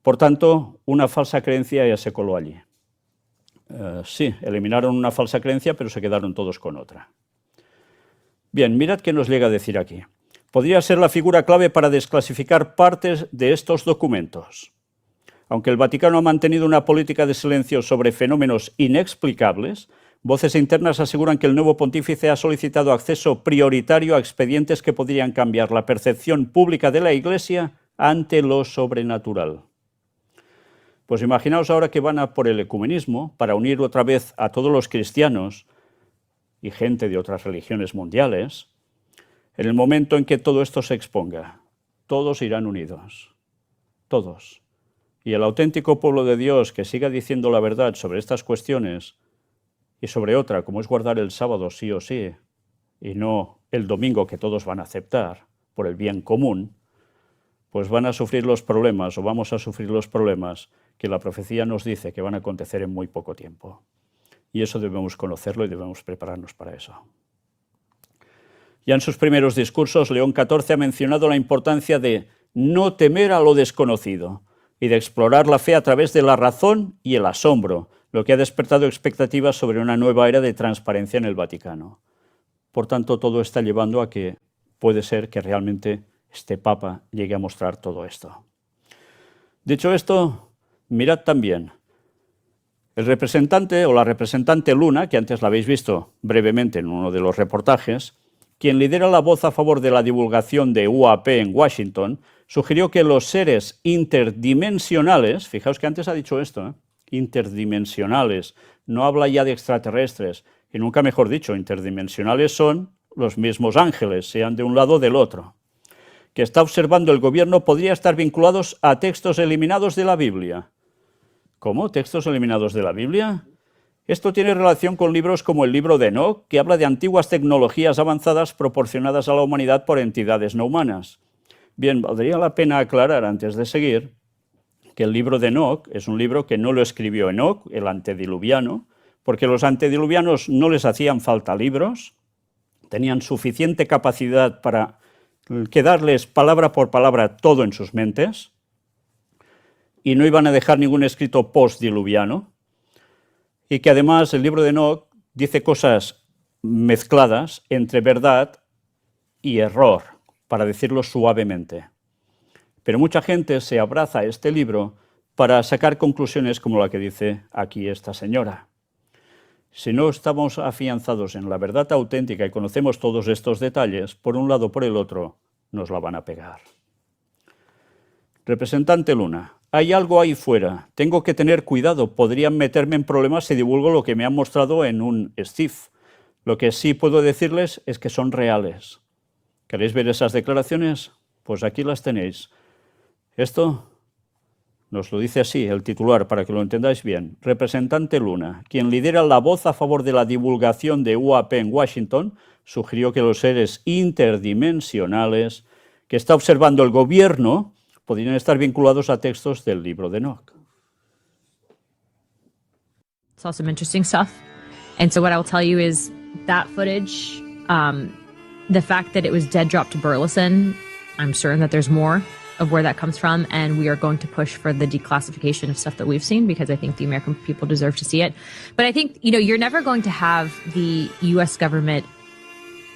[SPEAKER 1] Por tanto, una falsa creencia ya se coló allí. Sí, eliminaron una falsa creencia, pero se quedaron todos con otra. Bien, mirad qué nos llega a decir aquí. Podría ser la figura clave para desclasificar partes de estos documentos. Aunque el Vaticano ha mantenido una política de silencio sobre fenómenos inexplicables, voces internas aseguran que el nuevo pontífice ha solicitado acceso prioritario a expedientes que podrían cambiar la percepción pública de la Iglesia ante lo sobrenatural. Pues imaginaos ahora que van a por el ecumenismo para unir otra vez a todos los cristianos y gente de otras religiones mundiales. En el momento en que todo esto se exponga, todos irán unidos, todos. Y el auténtico pueblo de Dios que siga diciendo la verdad sobre estas cuestiones y sobre otra, como es guardar el sábado sí o sí, y no el domingo que todos van a aceptar por el bien común, pues van a sufrir los problemas, o vamos a sufrir los problemas que la profecía nos dice que van a acontecer en muy poco tiempo. Y eso debemos conocerlo y debemos prepararnos para eso. Ya en sus primeros discursos, León XIV ha mencionado la importancia de no temer a lo desconocido y de explorar la fe a través de la razón y el asombro, lo que ha despertado expectativas sobre una nueva era de transparencia en el Vaticano. Por tanto, todo está llevando a que puede ser que realmente este Papa llegue a mostrar todo esto. Dicho esto, mirad también. El representante o la representante Luna, que antes la habéis visto brevemente en uno de los reportajes, quien lidera la voz a favor de la divulgación de UAP en Washington, sugirió que los seres interdimensionales, fijaos que antes ha dicho esto, interdimensionales, no habla ya de extraterrestres, y nunca mejor dicho, interdimensionales son los mismos ángeles, sean de un lado o del otro, que está observando el gobierno podría estar vinculados a textos eliminados de la Biblia. ¿Cómo? ¿Textos eliminados de la Biblia? Esto tiene relación con libros como el libro de Enoch, que habla de antiguas tecnologías avanzadas proporcionadas a la humanidad por entidades no humanas. Bien, valdría la pena aclarar antes de seguir que el libro de Enoch es un libro que no lo escribió Enoch, el antediluviano, porque los antediluvianos no les hacían falta libros, tenían suficiente capacidad para quedarles palabra por palabra todo en sus mentes, y no iban a dejar ningún escrito postdiluviano, y que además el libro de Enoch dice cosas mezcladas entre verdad y error, para decirlo suavemente. Pero mucha gente se abraza a este libro para sacar conclusiones como la que dice aquí esta señora. Si no estamos afianzados en la verdad auténtica y conocemos todos estos detalles, por un lado o por el otro, nos la van a pegar. Representante Luna, hay algo ahí fuera. Tengo que tener cuidado. Podrían meterme en problemas si divulgo lo que me han mostrado en un STIF. Lo que sí puedo decirles es que son reales. ¿Queréis ver esas declaraciones? Pues aquí las tenéis. Esto nos lo dice así el titular, para que lo entendáis bien. Representante Luna, quien lidera la voz a favor de la divulgación de UAP en Washington, sugirió que los seres interdimensionales que está observando el gobierno podrían estar vinculados a textos del libro de Enoch.
[SPEAKER 6] Saw some interesting stuff. And so what I will tell you is that footage, the fact that it was dead drop to Burleson, I'm certain that there's more of where that comes from, and we are going to push for the declassification of stuff that we've seen because I think the American people deserve to see it. But I think, you're never going to have the U.S. government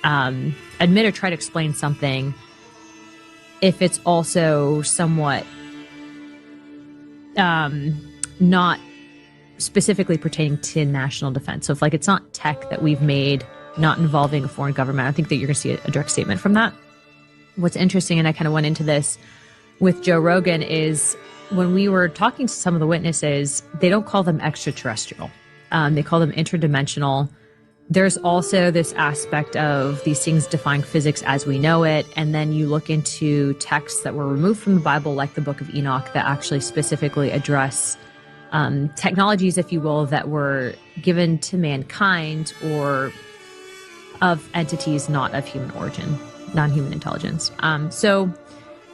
[SPEAKER 6] admit or try to explain something if it's also somewhat not specifically pertaining to national defense. So if it's not tech that we've made not involving a foreign government. I think that you're going to see a direct statement from that. What's interesting, and I kind of went into this with Joe Rogan, is when we were talking to some of the witnesses, they don't call them extraterrestrial. They call them interdimensional. There's also this aspect of these things defying physics as we know it. And then you look into texts that were removed from the Bible, like the Book of Enoch, that actually specifically address technologies, if you will, that were given to mankind or of entities not of human origin, non-human intelligence. So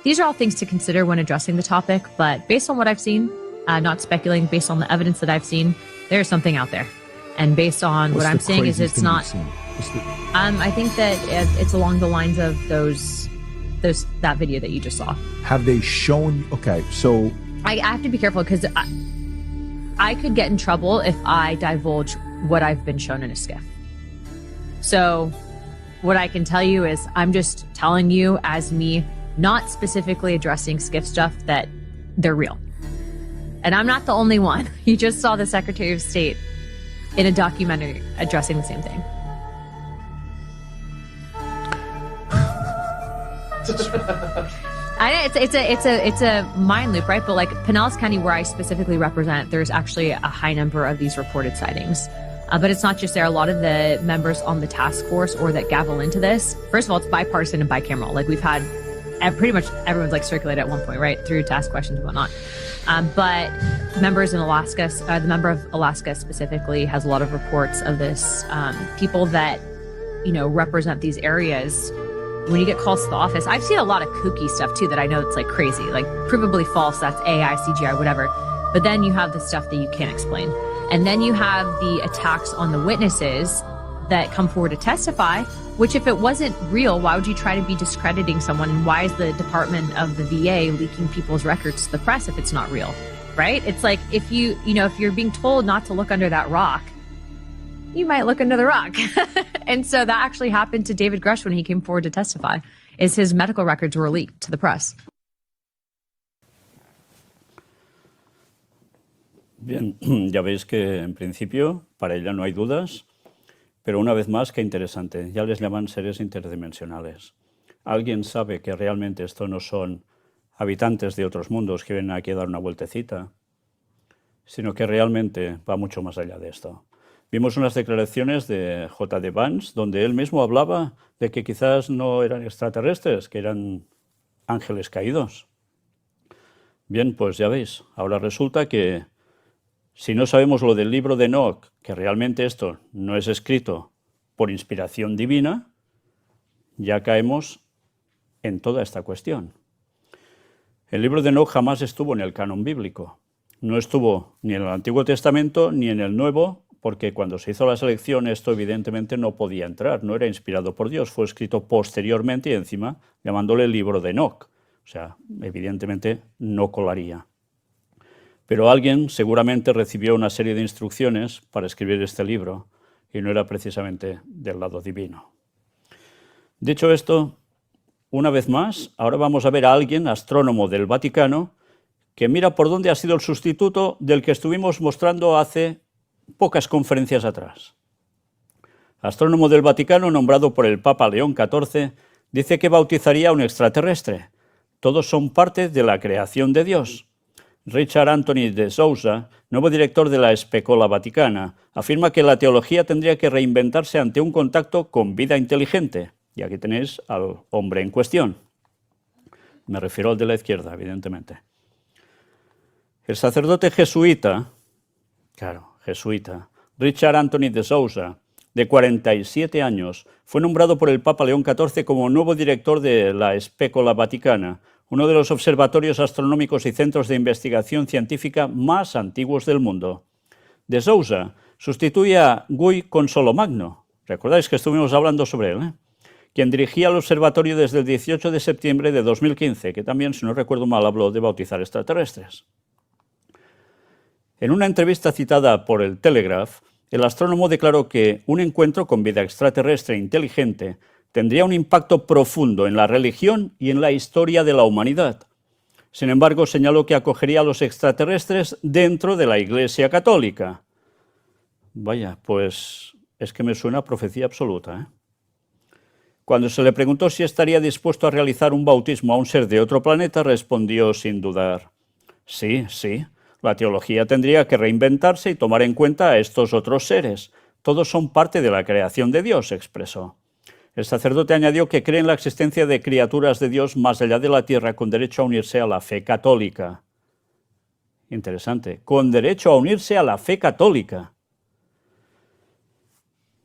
[SPEAKER 6] these are all things to consider when addressing the topic. But based on what I've seen, not speculating, based on the evidence that I've seen, there's something out there. And based on what I'm saying is it's not, I think that it's along the lines of that video that you just saw.
[SPEAKER 7] Have they shown, okay, so.
[SPEAKER 6] I have to be careful because I could get in trouble if I divulge what I've been shown in a skiff. So what I can tell you is I'm just telling you as me, not specifically addressing skiff stuff, that they're real. And I'm not the only one. You just saw the Secretary of State in a documentary addressing the same thing. It's a mind loop, right? But like Pinellas County, where I specifically represent, there's actually a high number of these reported sightings. But it's not just there. A lot of the members on the task force or that gavel into this, first of all, it's bipartisan and bicameral. Like we've had pretty much everyone's like circulated at one point, right? Through task questions and whatnot. But members in Alaska, the member of Alaska specifically has a lot of reports of this. People that, represent these areas, when you get calls to the office, I've seen a lot of kooky stuff too that I know it's like crazy, like provably false, that's AI, CGI, whatever. But then you have the stuff that you can't explain. And then you have the attacks on the witnesses that come forward to testify, which if it wasn't real, why would you try to be discrediting someone? And why is the Department of the VA leaking people's records to the press if it's not real, right? It's like if if you're being told not to look under that rock, you might look under the rock. And so that actually happened to David Grush when he came forward to testify, is his medical records were leaked to the press.
[SPEAKER 1] Bien, ya veis que en principio para ella no hay dudas, pero una vez más, qué interesante, ya les llaman seres interdimensionales. ¿Alguien sabe que realmente esto no son habitantes de otros mundos que vienen aquí a dar una vueltecita? Sino que realmente va mucho más allá de esto. Vimos unas declaraciones de J.D. Vance, donde él mismo hablaba de que quizás no eran extraterrestres, que eran ángeles caídos. Bien, pues ya veis, ahora resulta que si no sabemos lo del libro de Enoch, que realmente esto no es escrito por inspiración divina, ya caemos en toda esta cuestión. El libro de Enoch jamás estuvo en el canon bíblico. No estuvo ni en el Antiguo Testamento ni en el Nuevo, porque cuando se hizo la selección esto evidentemente no podía entrar, no era inspirado por Dios, fue escrito posteriormente y encima llamándole el libro de Enoch. O sea, evidentemente no colaría. Pero alguien seguramente recibió una serie de instrucciones para escribir este libro y no era precisamente del lado divino. Dicho esto, una vez más, ahora vamos a ver a alguien, astrónomo del Vaticano, que mira por dónde ha sido el sustituto del que estuvimos mostrando hace pocas conferencias atrás. Astrónomo del Vaticano nombrado por el Papa León XIV dice que bautizaría a un extraterrestre. Todos son parte de la creación de Dios. Richard Anthony de Souza, nuevo director de la Especola Vaticana, afirma que la teología tendría que reinventarse ante un contacto con vida inteligente. Y aquí tenéis al hombre en cuestión. Me refiero al de la izquierda, evidentemente. El sacerdote jesuita, Richard Anthony de Souza, de 47 años, fue nombrado por el Papa León XIV como nuevo director de la Especola Vaticana, uno de los observatorios astronómicos y centros de investigación científica más antiguos del mundo. De Souza sustituye a Guy Consolomagno, recordáis que estuvimos hablando sobre él, quien dirigía el observatorio desde el 18 de septiembre de 2015, que también, si no recuerdo mal, habló de bautizar extraterrestres. En una entrevista citada por el Telegraph, el astrónomo declaró que un encuentro con vida extraterrestre inteligente tendría un impacto profundo en la religión y en la historia de la humanidad. Sin embargo, señaló que acogería a los extraterrestres dentro de la Iglesia Católica. Vaya, pues Es que me suena a profecía absoluta, ¿eh? Cuando se le preguntó si estaría dispuesto a realizar un bautismo a un ser de otro planeta, respondió sin dudar: sí, sí, la teología tendría que reinventarse y tomar en cuenta a estos otros seres. Todos son parte de la creación de Dios, expresó. El sacerdote añadió que cree en la existencia de criaturas de Dios más allá de la tierra con derecho a unirse a la fe católica. Interesante, con derecho a unirse a la fe católica.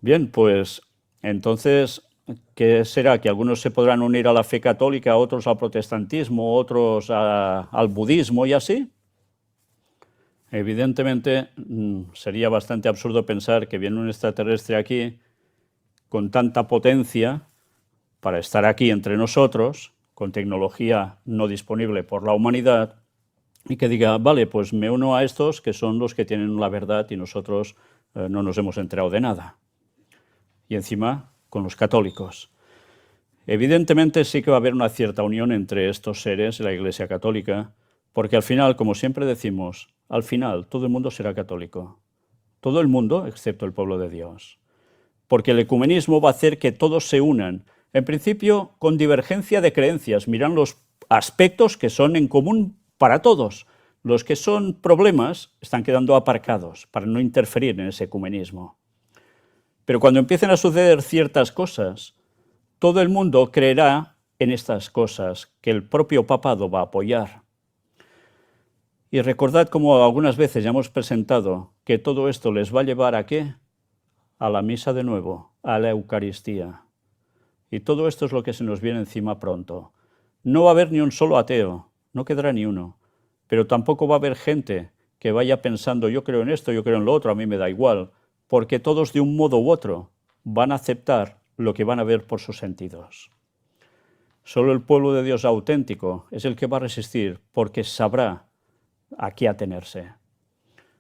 [SPEAKER 1] Bien, pues entonces, ¿qué será? ¿Que algunos se podrán unir a la fe católica, otros al protestantismo, otros al budismo y así? Evidentemente, sería bastante absurdo pensar que viene un extraterrestre aquí con tanta potencia para estar aquí entre nosotros, con tecnología no disponible por la humanidad, y que diga, vale, pues me uno a estos que son los que tienen la verdad y nosotros no nos hemos enterado de nada. Y encima, con los católicos. Evidentemente sí que va a haber una cierta unión entre estos seres y la Iglesia Católica, porque al final, como siempre decimos, al final todo el mundo será católico. Todo el mundo, excepto el pueblo de Dios. Porque el ecumenismo va a hacer que todos se unan, en principio con divergencia de creencias, miran los aspectos que son en común para todos. Los que son problemas están quedando aparcados para no interferir en ese ecumenismo. Pero cuando empiecen a suceder ciertas cosas, todo el mundo creerá en estas cosas que el propio papado va a apoyar. Y recordad como algunas veces ya hemos presentado que todo esto les va a llevar ¿a qué? A la misa de nuevo, a la Eucaristía. Y todo esto es lo que se nos viene encima pronto. No va a haber ni un solo ateo, no quedará ni uno, pero tampoco va a haber gente que vaya pensando yo creo en esto, yo creo en lo otro, a mí me da igual, porque todos de un modo u otro van a aceptar lo que van a ver por sus sentidos. Solo el pueblo de Dios auténtico es el que va a resistir, porque sabrá a qué atenerse.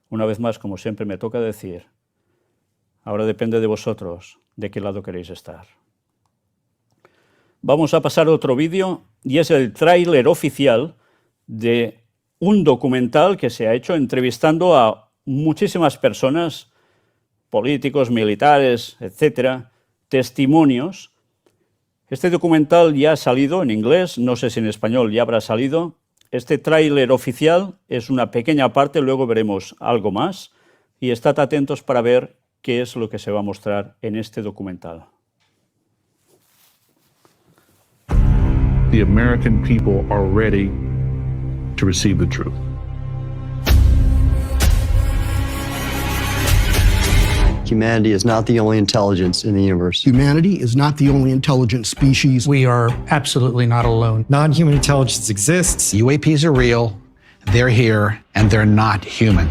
[SPEAKER 1] Una vez más, como siempre me toca decir, ahora depende de vosotros de qué lado queréis estar. Vamos a pasar a otro vídeo, y es el tráiler oficial de un documental que se ha hecho entrevistando a muchísimas personas, políticos, militares, etcétera, testimonios. Este documental ya ha salido en inglés, no sé si en español ya habrá salido. Este tráiler oficial es una pequeña parte, luego veremos algo más, y estad atentos para ver qué es lo que se va a mostrar en este documental.
[SPEAKER 7] The American people are ready to receive the truth.
[SPEAKER 8] Humanity is not the only intelligence in the universe.
[SPEAKER 9] Humanity is not the only intelligent species.
[SPEAKER 10] We are absolutely not alone.
[SPEAKER 11] Non-human intelligence exists.
[SPEAKER 12] UAPs are real, they're here, and they're not human.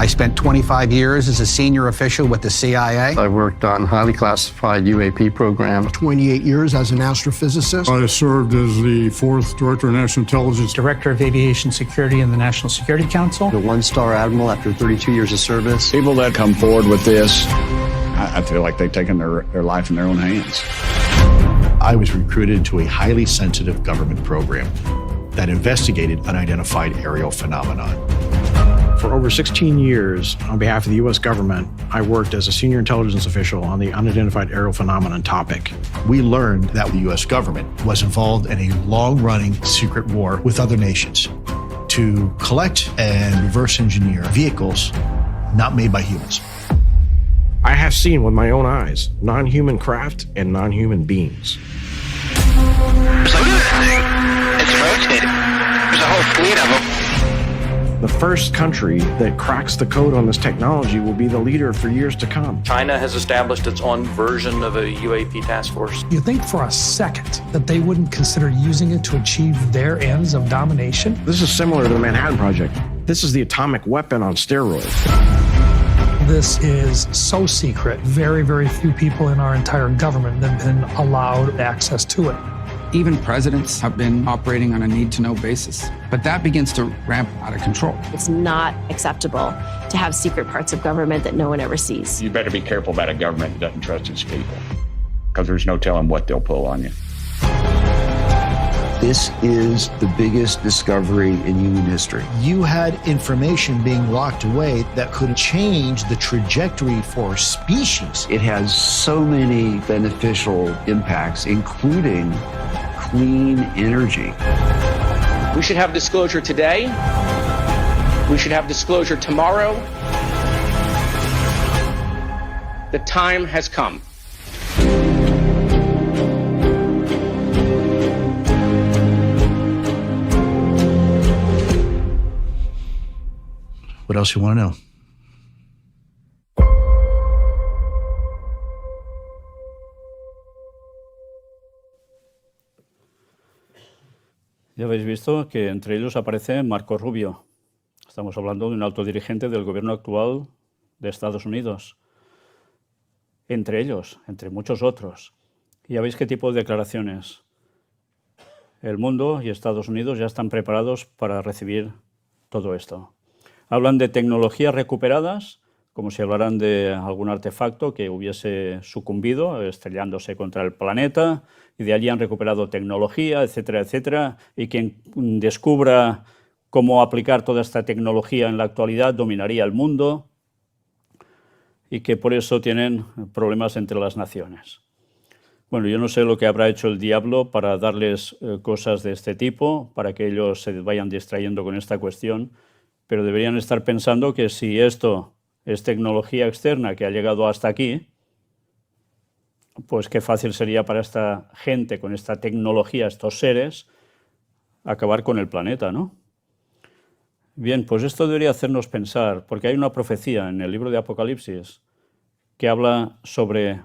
[SPEAKER 12] I spent 25 years as a senior official with the CIA.
[SPEAKER 8] I worked on highly classified UAP programs.
[SPEAKER 9] 28 years as an astrophysicist.
[SPEAKER 13] I served as the 4th Director of National Intelligence.
[SPEAKER 10] Director of Aviation Security in the National Security Council.
[SPEAKER 8] The one-star admiral after 32 years of service.
[SPEAKER 14] People that come forward with this, I feel like they've taken their life in their own hands.
[SPEAKER 15] I was recruited to a highly sensitive government program that investigated unidentified aerial phenomenon.
[SPEAKER 16] For over 16 years, on behalf of the U.S. government, I worked as a senior intelligence official on the unidentified aerial phenomenon topic.
[SPEAKER 15] We learned that the U.S. government was involved in a long-running secret war with other nations to collect and reverse engineer vehicles not made by humans.
[SPEAKER 16] I have seen with my own eyes non-human craft and non-human beings.
[SPEAKER 17] It's rotating. There's a whole fleet of them.
[SPEAKER 16] The first country that cracks the code on this technology will be the leader for years to come.
[SPEAKER 18] China has established its own version of a UAP task force.
[SPEAKER 10] You think for a second that they wouldn't consider using it to achieve their ends of domination?
[SPEAKER 16] This is similar to the Manhattan Project. This is the atomic weapon on steroids.
[SPEAKER 10] This is so secret, very, very few people in our entire government have been allowed access to it.
[SPEAKER 19] Even presidents have been operating on a need-to-know basis, but that begins to ramp out of control.
[SPEAKER 20] It's not acceptable to have secret parts of government that no one ever sees.
[SPEAKER 14] You better be careful about a government that doesn't trust its people, because there's no telling what they'll pull on you.
[SPEAKER 21] This is the biggest discovery in human history.
[SPEAKER 15] You had information being locked away that could change the trajectory for species.
[SPEAKER 21] It has so many beneficial impacts, including clean energy.
[SPEAKER 18] We should have disclosure today. We should have disclosure tomorrow. The time has come.
[SPEAKER 15] What else you want to know?
[SPEAKER 1] Ya habéis visto que entre ellos aparece Marco Rubio. Estamos hablando de un alto dirigente del gobierno actual de Estados Unidos. Entre ellos, entre muchos otros. Y ya veis qué tipo de declaraciones. El mundo y Estados Unidos ya están preparados para recibir todo esto. Hablan de tecnologías recuperadas, como si hablaran de algún artefacto que hubiese sucumbido, estrellándose contra el planeta, y de allí han recuperado tecnología, etcétera, etcétera, y quien descubra cómo aplicar toda esta tecnología en la actualidad dominaría el mundo, y que por eso tienen problemas entre las naciones. Bueno, yo no sé lo que habrá hecho el diablo para darles cosas de este tipo, para que ellos se vayan distrayendo con esta cuestión, pero deberían estar pensando que si esto es tecnología externa que ha llegado hasta aquí, pues qué fácil sería para esta gente, con esta tecnología, estos seres, acabar con el planeta, ¿no? Bien, pues esto debería hacernos pensar, porque hay una profecía en el libro de Apocalipsis que habla sobre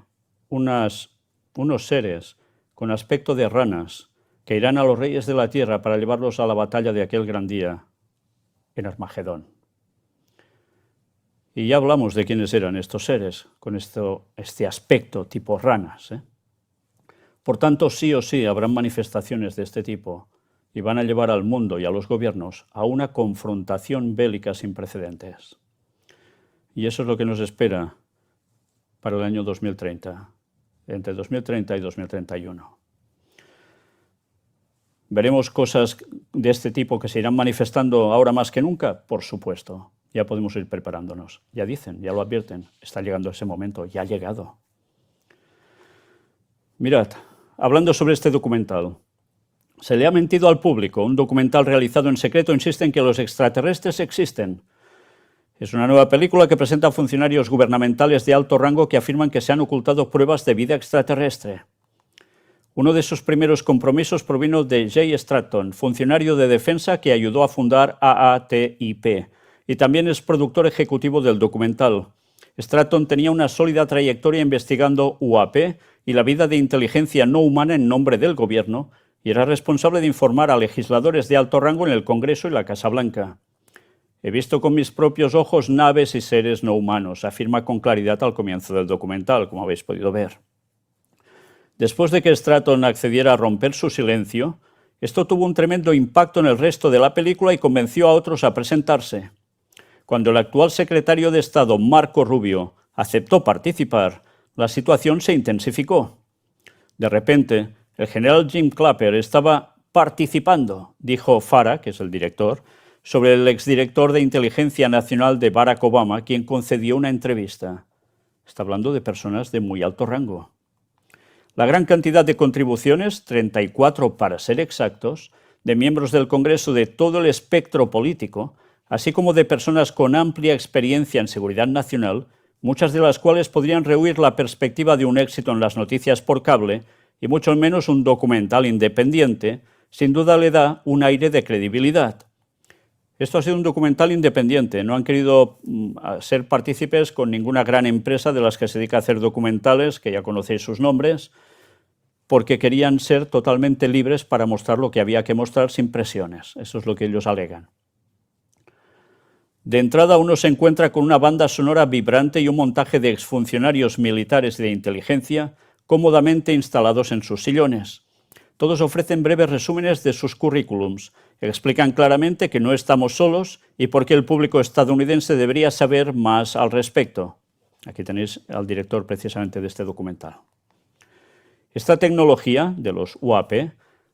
[SPEAKER 1] unos seres con aspecto de ranas que irán a los reyes de la tierra para llevarlos a la batalla de aquel gran día en Armagedón. Y ya hablamos de quiénes eran estos seres con este aspecto tipo ranas, ¿eh? Por tanto, sí o sí habrán manifestaciones de este tipo y van a llevar al mundo y a los gobiernos a una confrontación bélica sin precedentes. Y eso es lo que nos espera para el año 2030, entre 2030 y 2031. ¿Veremos cosas de este tipo que se irán manifestando ahora más que nunca? Por supuesto. Ya podemos ir preparándonos. Ya dicen, ya lo advierten. Está llegando ese momento. Ya ha llegado. Mirad, hablando sobre este documental. Se le ha mentido al público. Un documental realizado en secreto insiste en que los extraterrestres existen. Es una nueva película que presenta a funcionarios gubernamentales de alto rango que afirman que se han ocultado pruebas de vida extraterrestre. Uno de sus primeros compromisos provino de Jay Stratton, funcionario de defensa que ayudó a fundar AATIP, y también es productor ejecutivo del documental. Stratton tenía una sólida trayectoria investigando UAP y la vida de inteligencia no humana en nombre del gobierno, y era responsable de informar a legisladores de alto rango en el Congreso y la Casa Blanca. He visto con mis propios ojos naves y seres no humanos, afirma con claridad al comienzo del documental, como habéis podido ver. Después de que Stratton accediera a romper su silencio, esto tuvo un tremendo impacto en el resto de la película y convenció a otros a presentarse. Cuando el actual secretario de Estado, Marco Rubio, aceptó participar, la situación se intensificó. De repente, el general Jim Clapper estaba participando, dijo Farah, que es el director, sobre el exdirector de Inteligencia Nacional de Barack Obama, quien concedió una entrevista. Está hablando de personas de muy alto rango. La gran cantidad de contribuciones, 34 para ser exactos, de miembros del Congreso de todo el espectro político, así como de personas con amplia experiencia en seguridad nacional, muchas de las cuales podrían rehuir la perspectiva de un éxito en las noticias por cable, y mucho menos un documental independiente, sin duda le da un aire de credibilidad. Esto ha sido un documental independiente, no han querido ser partícipes con ninguna gran empresa de las que se dedica a hacer documentales, que ya conocéis sus nombres, porque querían ser totalmente libres para mostrar lo que había que mostrar sin presiones. Eso es lo que ellos alegan. De entrada uno se encuentra con una banda sonora vibrante y un montaje de exfuncionarios militares y de inteligencia cómodamente instalados en sus sillones. Todos ofrecen breves resúmenes de sus currículums, explican claramente que no estamos solos y por qué el público estadounidense debería saber más al respecto. Aquí tenéis al director precisamente de este documental. Esta tecnología de los UAP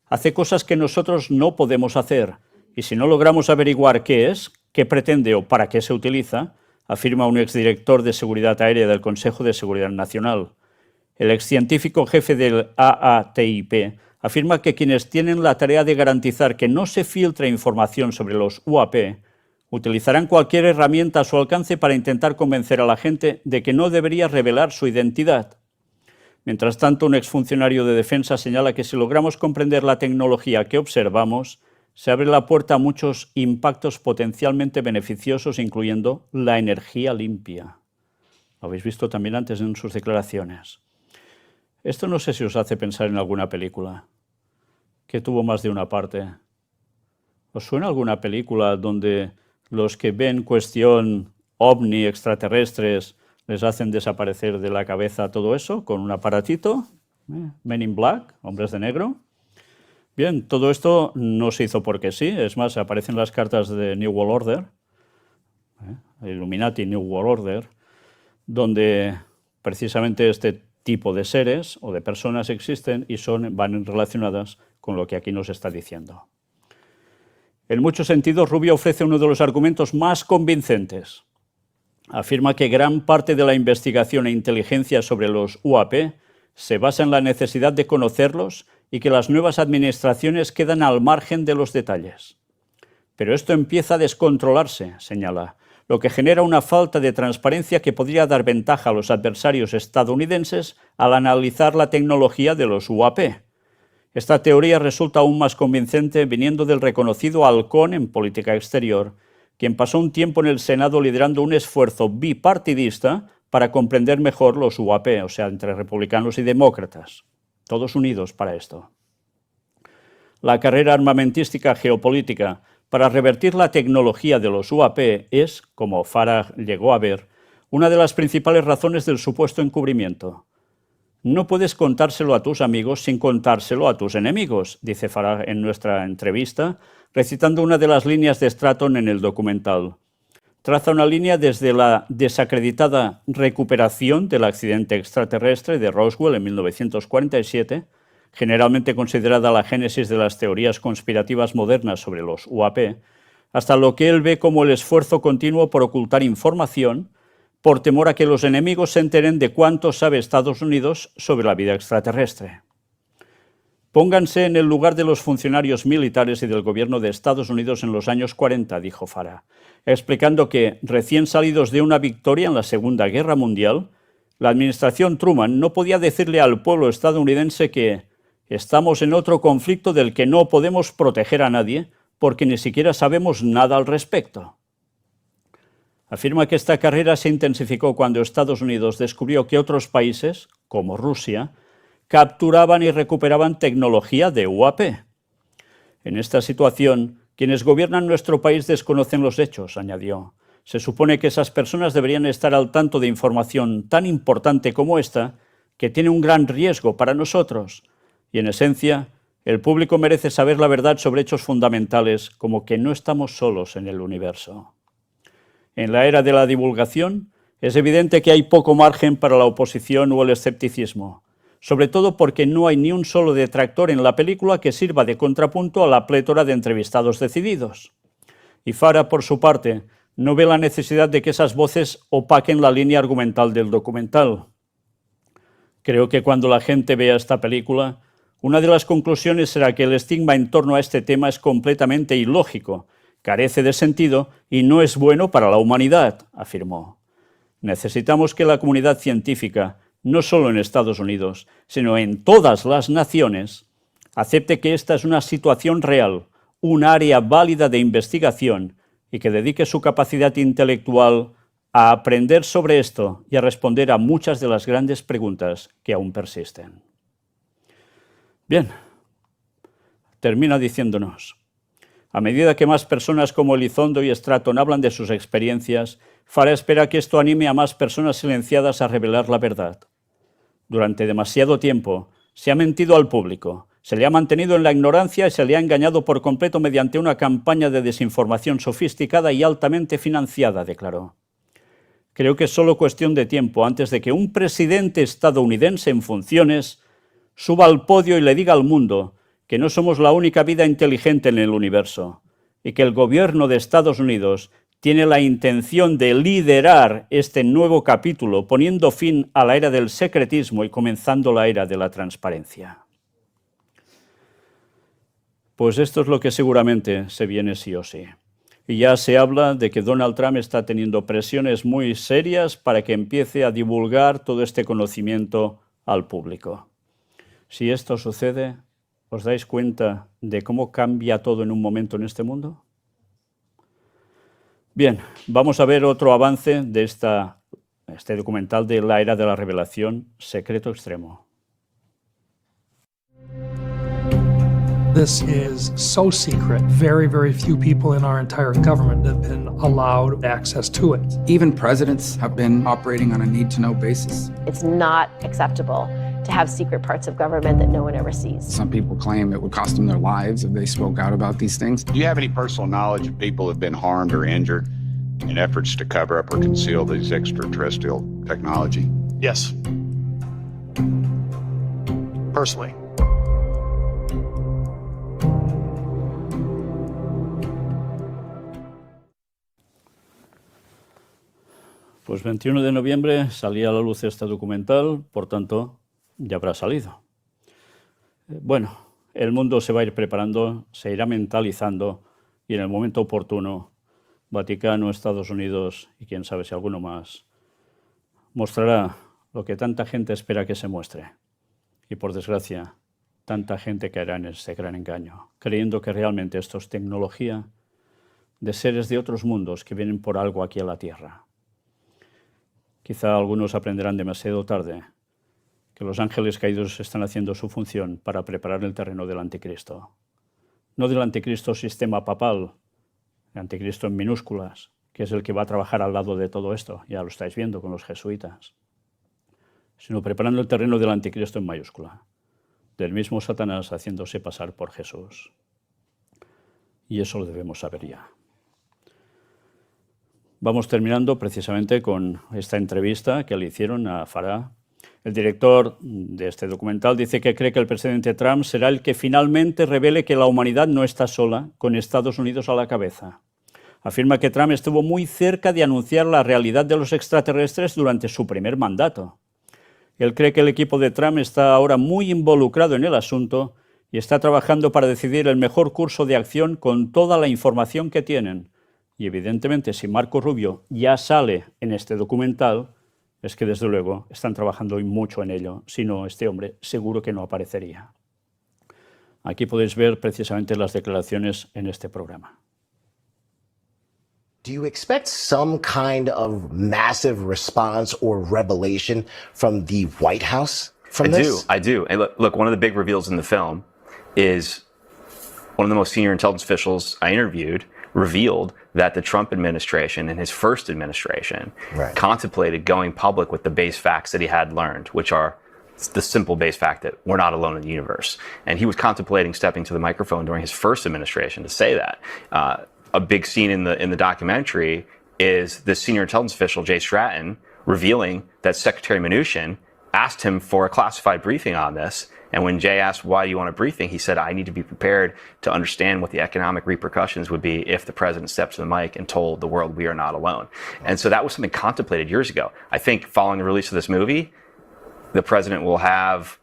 [SPEAKER 1] Hace cosas que nosotros no podemos hacer, y si no logramos averiguar qué es, qué pretende o para qué se utiliza, afirma un exdirector de Seguridad Aérea del Consejo de Seguridad Nacional. El excientífico jefe del AATIP afirma que quienes tienen la tarea de garantizar que no se filtre información sobre los UAP utilizarán cualquier herramienta a su alcance para intentar convencer a la gente de que no debería revelar su identidad. Mientras tanto, un exfuncionario de defensa señala que si logramos comprender la tecnología que observamos, se abre la puerta a muchos impactos potencialmente beneficiosos, incluyendo la energía limpia. Lo habéis visto también antes en sus declaraciones. Esto no sé si os hace pensar en alguna película que tuvo más de una parte. ¿Os suena alguna película donde los que ven cuestión ovni, extraterrestres, les hacen desaparecer de la cabeza todo eso con un aparatito? Men in Black, hombres de negro. Bien, todo esto no se hizo porque sí, es más, aparecen las cartas de New World Order, Illuminati New World Order, donde precisamente este tipo de seres o de personas existen y van relacionadas con lo que aquí nos está diciendo. En muchos sentidos, Rubio ofrece uno de los argumentos más convincentes. Afirma que gran parte de la investigación e inteligencia sobre los UAP se basa en la necesidad de conocerlos y que las nuevas administraciones quedan al margen de los detalles. Pero esto empieza a descontrolarse, señala, lo que genera una falta de transparencia que podría dar ventaja a los adversarios estadounidenses al analizar la tecnología de los UAP. Esta teoría resulta aún más convincente viniendo del reconocido halcón en política exterior, quien pasó un tiempo en el Senado liderando un esfuerzo bipartidista para comprender mejor los UAP, o sea, entre republicanos y demócratas, todos unidos para esto. La carrera armamentística geopolítica para revertir la tecnología de los UAP es, como Farah llegó a ver, una de las principales razones del supuesto encubrimiento. No puedes contárselo a tus amigos sin contárselo a tus enemigos, dice Farah en nuestra entrevista, recitando una de las líneas de Stratton en el documental. Traza una línea desde la desacreditada recuperación del accidente extraterrestre de Roswell en 1947, generalmente considerada la génesis de las teorías conspirativas modernas sobre los UAP, hasta lo que él ve como el esfuerzo continuo por ocultar información, por temor a que los enemigos se enteren de cuánto sabe Estados Unidos sobre la vida extraterrestre. Pónganse en el lugar de los funcionarios militares y del gobierno de Estados Unidos en los años 40, dijo Farah, explicando que, recién salidos de una victoria en la Segunda Guerra Mundial, la administración Truman no podía decirle al pueblo estadounidense que estamos en otro conflicto del que no podemos proteger a nadie porque ni siquiera sabemos nada al respecto. Afirma que esta carrera se intensificó cuando Estados Unidos descubrió que otros países, como Rusia, capturaban y recuperaban tecnología de UAP. En esta situación, quienes gobiernan nuestro país desconocen los hechos, añadió. Se supone que esas personas deberían estar al tanto de información tan importante como esta, que tiene un gran riesgo para nosotros. Y en esencia, el público merece saber la verdad sobre hechos fundamentales, como que no estamos solos en el universo. En la era de la divulgación, es evidente que hay poco margen para la oposición o el escepticismo, sobre todo porque no hay ni un solo detractor en la película que sirva de contrapunto a la plétora de entrevistados decididos. Y Farah, por su parte, no ve la necesidad de que esas voces opaquen la línea argumental del documental. Creo que cuando la gente vea esta película, una de las conclusiones será que el estigma en torno a este tema es completamente ilógico, carece de sentido y no es bueno para la humanidad, afirmó. Necesitamos que la comunidad científica, no solo en Estados Unidos, sino en todas las naciones, acepte que esta es una situación real, un área válida de investigación y que dedique su capacidad intelectual a aprender sobre esto y a responder a muchas de las grandes preguntas que aún persisten. Bien, termina diciéndonos: a medida que más personas como Elizondo y Stratton hablan de sus experiencias, Farah espera que esto anime a más personas silenciadas a revelar la verdad. Durante demasiado tiempo se ha mentido al público, se le ha mantenido en la ignorancia y se le ha engañado por completo mediante una campaña de desinformación sofisticada y altamente financiada, declaró. Creo que es solo cuestión de tiempo antes de que un presidente estadounidense en funciones suba al podio y le diga al mundo que no somos la única vida inteligente en el universo y que el gobierno de Estados Unidos tiene la intención de liderar este nuevo capítulo, poniendo fin a la era del secretismo y comenzando la era de la transparencia. Pues esto es lo que seguramente se viene sí o sí. Y ya se habla de que Donald Trump está teniendo presiones muy serias para que empiece a divulgar todo este conocimiento al público. Si esto sucede, ¿os dais cuenta de cómo cambia todo en un momento en este mundo? Bien, vamos a ver otro avance de este documental de la era de la revelación, Secreto Extremo.
[SPEAKER 10] This is so secret. Very, very few people in our entire government have been allowed access to it.
[SPEAKER 19] Even presidents have been operating on a need-to-know basis.
[SPEAKER 20] It's not acceptable to have secret parts of government that no one ever sees.
[SPEAKER 19] Some people claim it would cost them their lives if they spoke out about these things.
[SPEAKER 14] Do you have any personal knowledge of people who have been harmed or injured in efforts to cover up or conceal these extraterrestrial technology?
[SPEAKER 15] Yes. Personally.
[SPEAKER 1] Pues 21 de noviembre salía a la luz este documental, por tanto, ya habrá salido. Bueno, el mundo se va a ir preparando, se irá mentalizando y en el momento oportuno, Vaticano, Estados Unidos y quién sabe si alguno más, mostrará lo que tanta gente espera que se muestre. Y por desgracia, tanta gente caerá en ese gran engaño, creyendo que realmente esto es tecnología de seres de otros mundos que vienen por algo aquí a la Tierra. Quizá algunos aprenderán demasiado tarde que los ángeles caídos están haciendo su función para preparar el terreno del anticristo. No del anticristo sistema papal, el anticristo en minúsculas, que es el que va a trabajar al lado de todo esto, ya lo estáis viendo con los jesuitas, sino preparando el terreno del anticristo en mayúscula, del mismo Satanás haciéndose pasar por Jesús. Y eso lo debemos saber ya. Vamos terminando precisamente con esta entrevista que le hicieron a Farah. El director de este documental dice que cree que el presidente Trump será el que finalmente revele que la humanidad no está sola, con Estados Unidos a la cabeza. Afirma que Trump estuvo muy cerca de anunciar la realidad de los extraterrestres durante su primer mandato. Él cree que el equipo de Trump está ahora muy involucrado en el asunto y está trabajando para decidir el mejor curso de acción con toda la información que tienen. Y evidentemente, si Marco Rubio ya sale en este documental, es que desde luego están trabajando hoy mucho en ello. Si no, este hombre seguro que no aparecería. Aquí podéis ver precisamente las declaraciones en este programa.
[SPEAKER 2] Do you expect some kind of massive response or revelation from the White House from this?
[SPEAKER 22] I do. And look, one of the big reveals in the film is one of the most senior intelligence officials I interviewed revealed that the Trump administration, in his first administration, contemplated going public with the base facts that he had learned, which are the simple base fact that we're not alone in the universe. And he was contemplating stepping to the microphone during his first administration to say that. A big scene in the documentary is the senior intelligence official, Jay Stratton, revealing that Secretary Mnuchin asked him for a classified briefing on this. And when Jay asked, why do you want a briefing? He said, I need to be prepared to understand what the economic repercussions would be if the president stepped to the mic and told the world we are not alone. And so that was something contemplated years ago. I think following the release of this movie, the president will have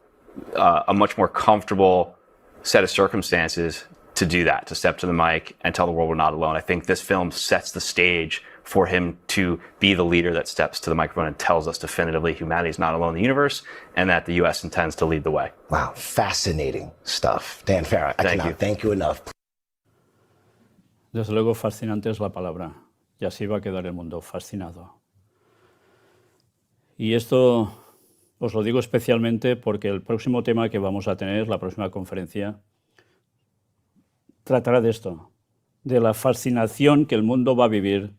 [SPEAKER 22] a much more comfortable set of circumstances to do that, to step to the mic and tell the world we're not alone. I think this film sets the stage for him to be the leader that steps to the microphone and tells us definitively humanity is not alone in the universe and that the U.S. intends to lead the way.
[SPEAKER 2] Wow, fascinating stuff. Dan Farah, I cannot thank you enough.
[SPEAKER 1] Desde luego, fascinante es la palabra. Y así va a quedar el mundo, fascinado. Y esto os lo digo especialmente porque el próximo tema que vamos a tener, la próxima conferencia, tratará de esto, de la fascinación que el mundo va a vivir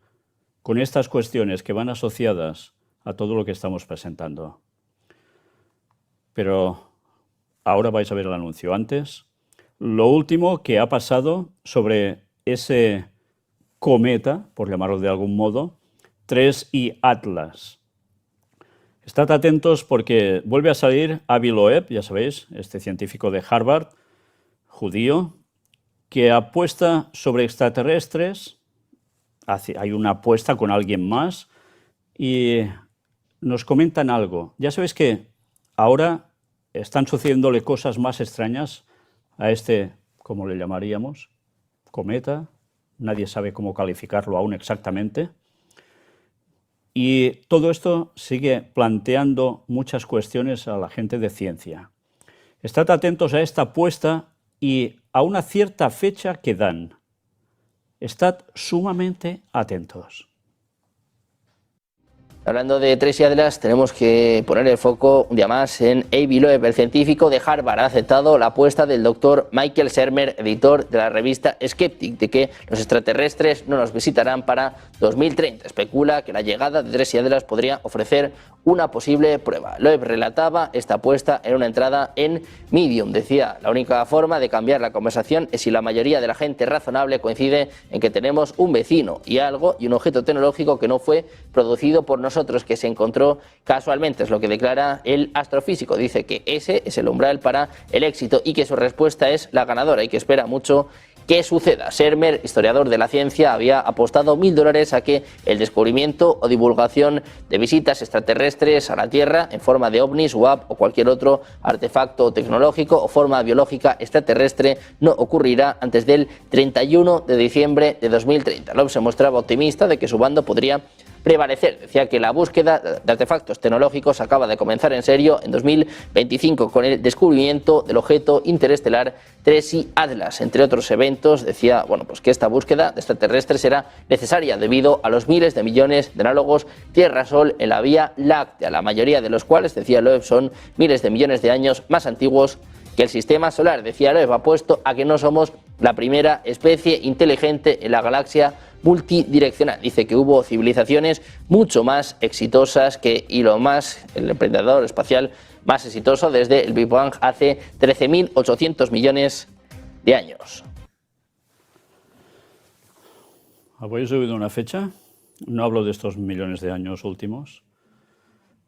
[SPEAKER 1] con estas cuestiones que van asociadas a todo lo que estamos presentando. Pero ahora vais a ver el anuncio. Antes, lo último que ha pasado sobre ese cometa, por llamarlo de algún modo, 3I Atlas. Estad atentos porque vuelve a salir Avi Loeb, ya sabéis, este científico de Harvard, judío que apuesta sobre extraterrestres. Hay una apuesta con alguien más y nos comentan algo. Ya sabéis que ahora están sucediéndole cosas más extrañas a este, como le llamaríamos, cometa. Nadie sabe cómo calificarlo aún exactamente. Y todo esto sigue planteando muchas cuestiones a la gente de ciencia. Estad atentos a esta apuesta y a una cierta fecha que dan. Estad sumamente atentos.
[SPEAKER 3] Hablando de Tracy Atlas, tenemos que poner el foco un día más en Avi Loeb. El científico de Harvard ha aceptado la apuesta del doctor Michael Shermer, editor de la revista Skeptic, de que los extraterrestres no nos visitarán para 2030. Especula que la llegada de Tracy Atlas podría ofrecer una posible prueba. Loeb relataba esta apuesta en una entrada en Medium. Decía, la única forma de cambiar la conversación es si la mayoría de la gente razonable coincide en que tenemos un vecino y algo y un objeto tecnológico que no fue producido por nosotros, que se encontró casualmente. Es lo que declara el astrofísico. Dice que ese es el umbral para el éxito y que su respuesta es la ganadora y que espera mucho que suceda. Shermer, historiador de la ciencia, había apostado $1000 a que el descubrimiento o divulgación de visitas extraterrestres a la Tierra en forma de ovnis, UAP o cualquier otro artefacto tecnológico o forma biológica extraterrestre no ocurrirá antes del 31 de diciembre de 2030. Loeb se mostraba optimista de que su bando podría prevalecer. Decía que la búsqueda de artefactos tecnológicos acaba de comenzar en serio en 2025 con el descubrimiento del objeto interestelar Tracy Atlas. Entre otros eventos, decía pues que esta búsqueda de extraterrestres será necesaria debido a los miles de millones de análogos Tierra-Sol en la Vía Láctea, la mayoría de los cuales, decía Loeb, son miles de millones de años más antiguos que el sistema solar. Decía Loeb, apuesto a que no somos la primera especie inteligente en la galaxia multidireccional. Dice que hubo civilizaciones mucho más exitosas que Elon Musk, el emprendedor espacial más exitoso desde el Big Bang hace 13.800 millones de años.
[SPEAKER 1] ¿Habéis oído una fecha? No hablo de estos millones de años últimos,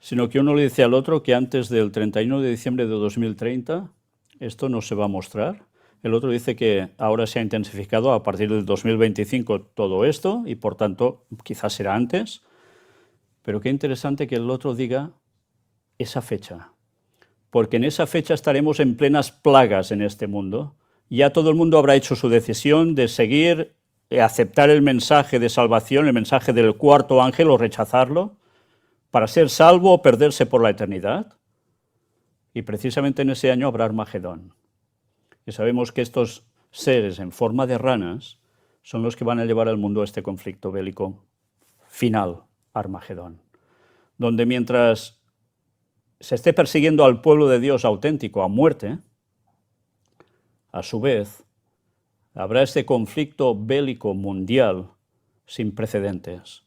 [SPEAKER 1] sino que uno le dice al otro que antes del 31 de diciembre de 2030 esto no se va a mostrar. El otro dice que ahora se ha intensificado a partir del 2025 todo esto y por tanto quizás será antes. Pero qué interesante que el otro diga esa fecha, porque en esa fecha estaremos en plenas plagas en este mundo. Ya todo el mundo habrá hecho su decisión de seguir, aceptar el mensaje de salvación, el mensaje del cuarto ángel o rechazarlo para ser salvo o perderse por la eternidad. Y precisamente en ese año habrá Armagedón. Y sabemos que estos seres en forma de ranas son los que van a llevar al mundo a este conflicto bélico final, Armagedón, donde mientras se esté persiguiendo al pueblo de Dios auténtico a muerte, a su vez habrá este conflicto bélico mundial sin precedentes.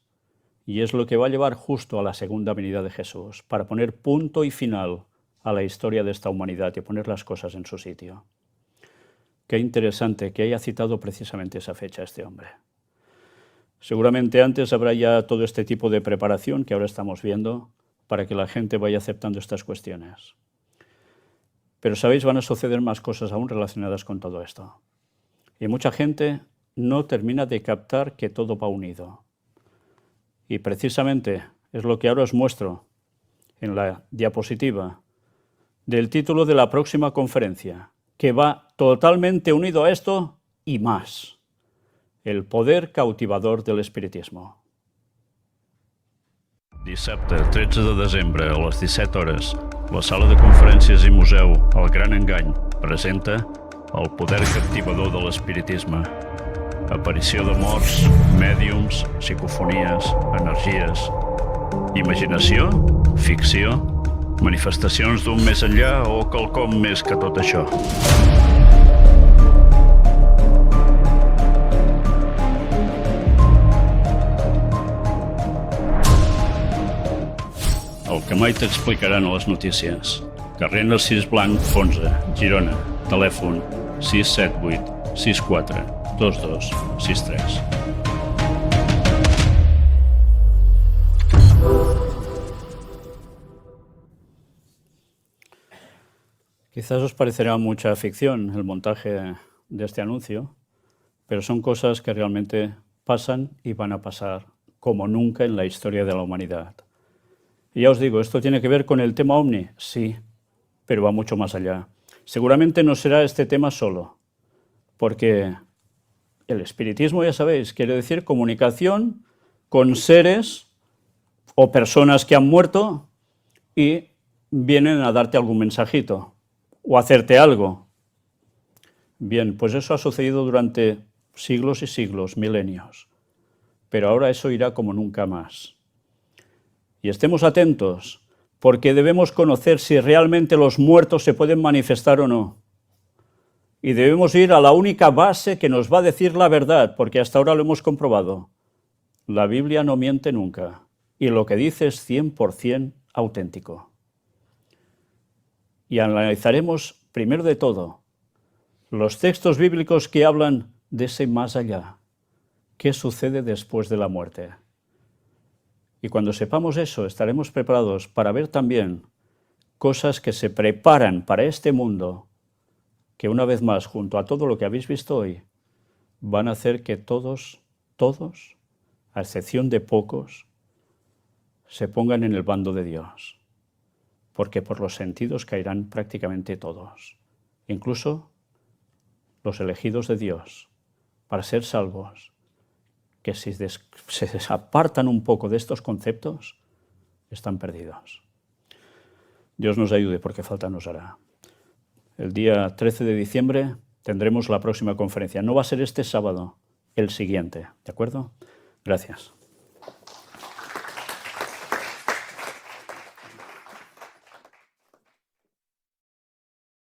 [SPEAKER 1] Y es lo que va a llevar justo a la segunda venida de Jesús, para poner punto y final a la historia de esta humanidad y poner las cosas en su sitio. Qué interesante que haya citado precisamente esa fecha este hombre. Seguramente antes habrá ya todo este tipo de preparación que ahora estamos viendo para que la gente vaya aceptando estas cuestiones. Pero sabéis, van a suceder más cosas aún relacionadas con todo esto. Y mucha gente no termina de captar que todo va unido. Y precisamente es lo que ahora os muestro en la diapositiva del título de la próxima conferencia, que va totalmente unido a esto y más. El poder cautivador del espiritismo. Dissabte, 13 de desembre, a les 17 hores, la sala de conferències i museu El Gran Engany presenta El poder captivador de l'espiritisme. Aparició de morts, mèdiums, psicofonies, energies. Imaginació? Ficció? Manifestacions d'un més enllà o quelcom més que tot això? El que mai t'explicaran a les notícies. Carrer Narcís Blanc, 11, Girona. Telèfon 678 64 22 63. Quizás os parecerá mucha ficción el montaje de este anuncio, pero son cosas que realmente pasan y van a pasar como nunca en la historia de la humanidad. Y ya os digo, ¿esto tiene que ver con el tema OVNI? Sí, pero va mucho más allá. Seguramente no será este tema solo, porque el espiritismo, ya sabéis, quiere decir comunicación con seres o personas que han muerto y vienen a darte algún mensajito o hacerte algo. Bien, pues eso ha sucedido durante siglos y siglos, milenios, pero ahora eso irá como nunca más. Y estemos atentos, porque debemos conocer si realmente los muertos se pueden manifestar o no. Y debemos ir a la única base que nos va a decir la verdad, porque hasta ahora lo hemos comprobado. La Biblia no miente nunca, y lo que dice es 100% auténtico. Y analizaremos, primero de todo, los textos bíblicos que hablan de ese más allá. ¿Qué sucede después de la muerte? Y cuando sepamos eso, estaremos preparados para ver también cosas que se preparan para este mundo, que una vez más, junto a todo lo que habéis visto hoy, van a hacer que todos, a excepción de pocos, se pongan en el bando de Dios, porque por los sentidos caerán prácticamente todos, incluso los elegidos de Dios, para ser salvos, que si se apartan un poco de estos conceptos, están perdidos. Dios nos ayude, porque falta nos hará. El día 13 de diciembre tendremos la próxima conferencia. No va a ser este sábado, el siguiente, ¿de acuerdo? Gracias.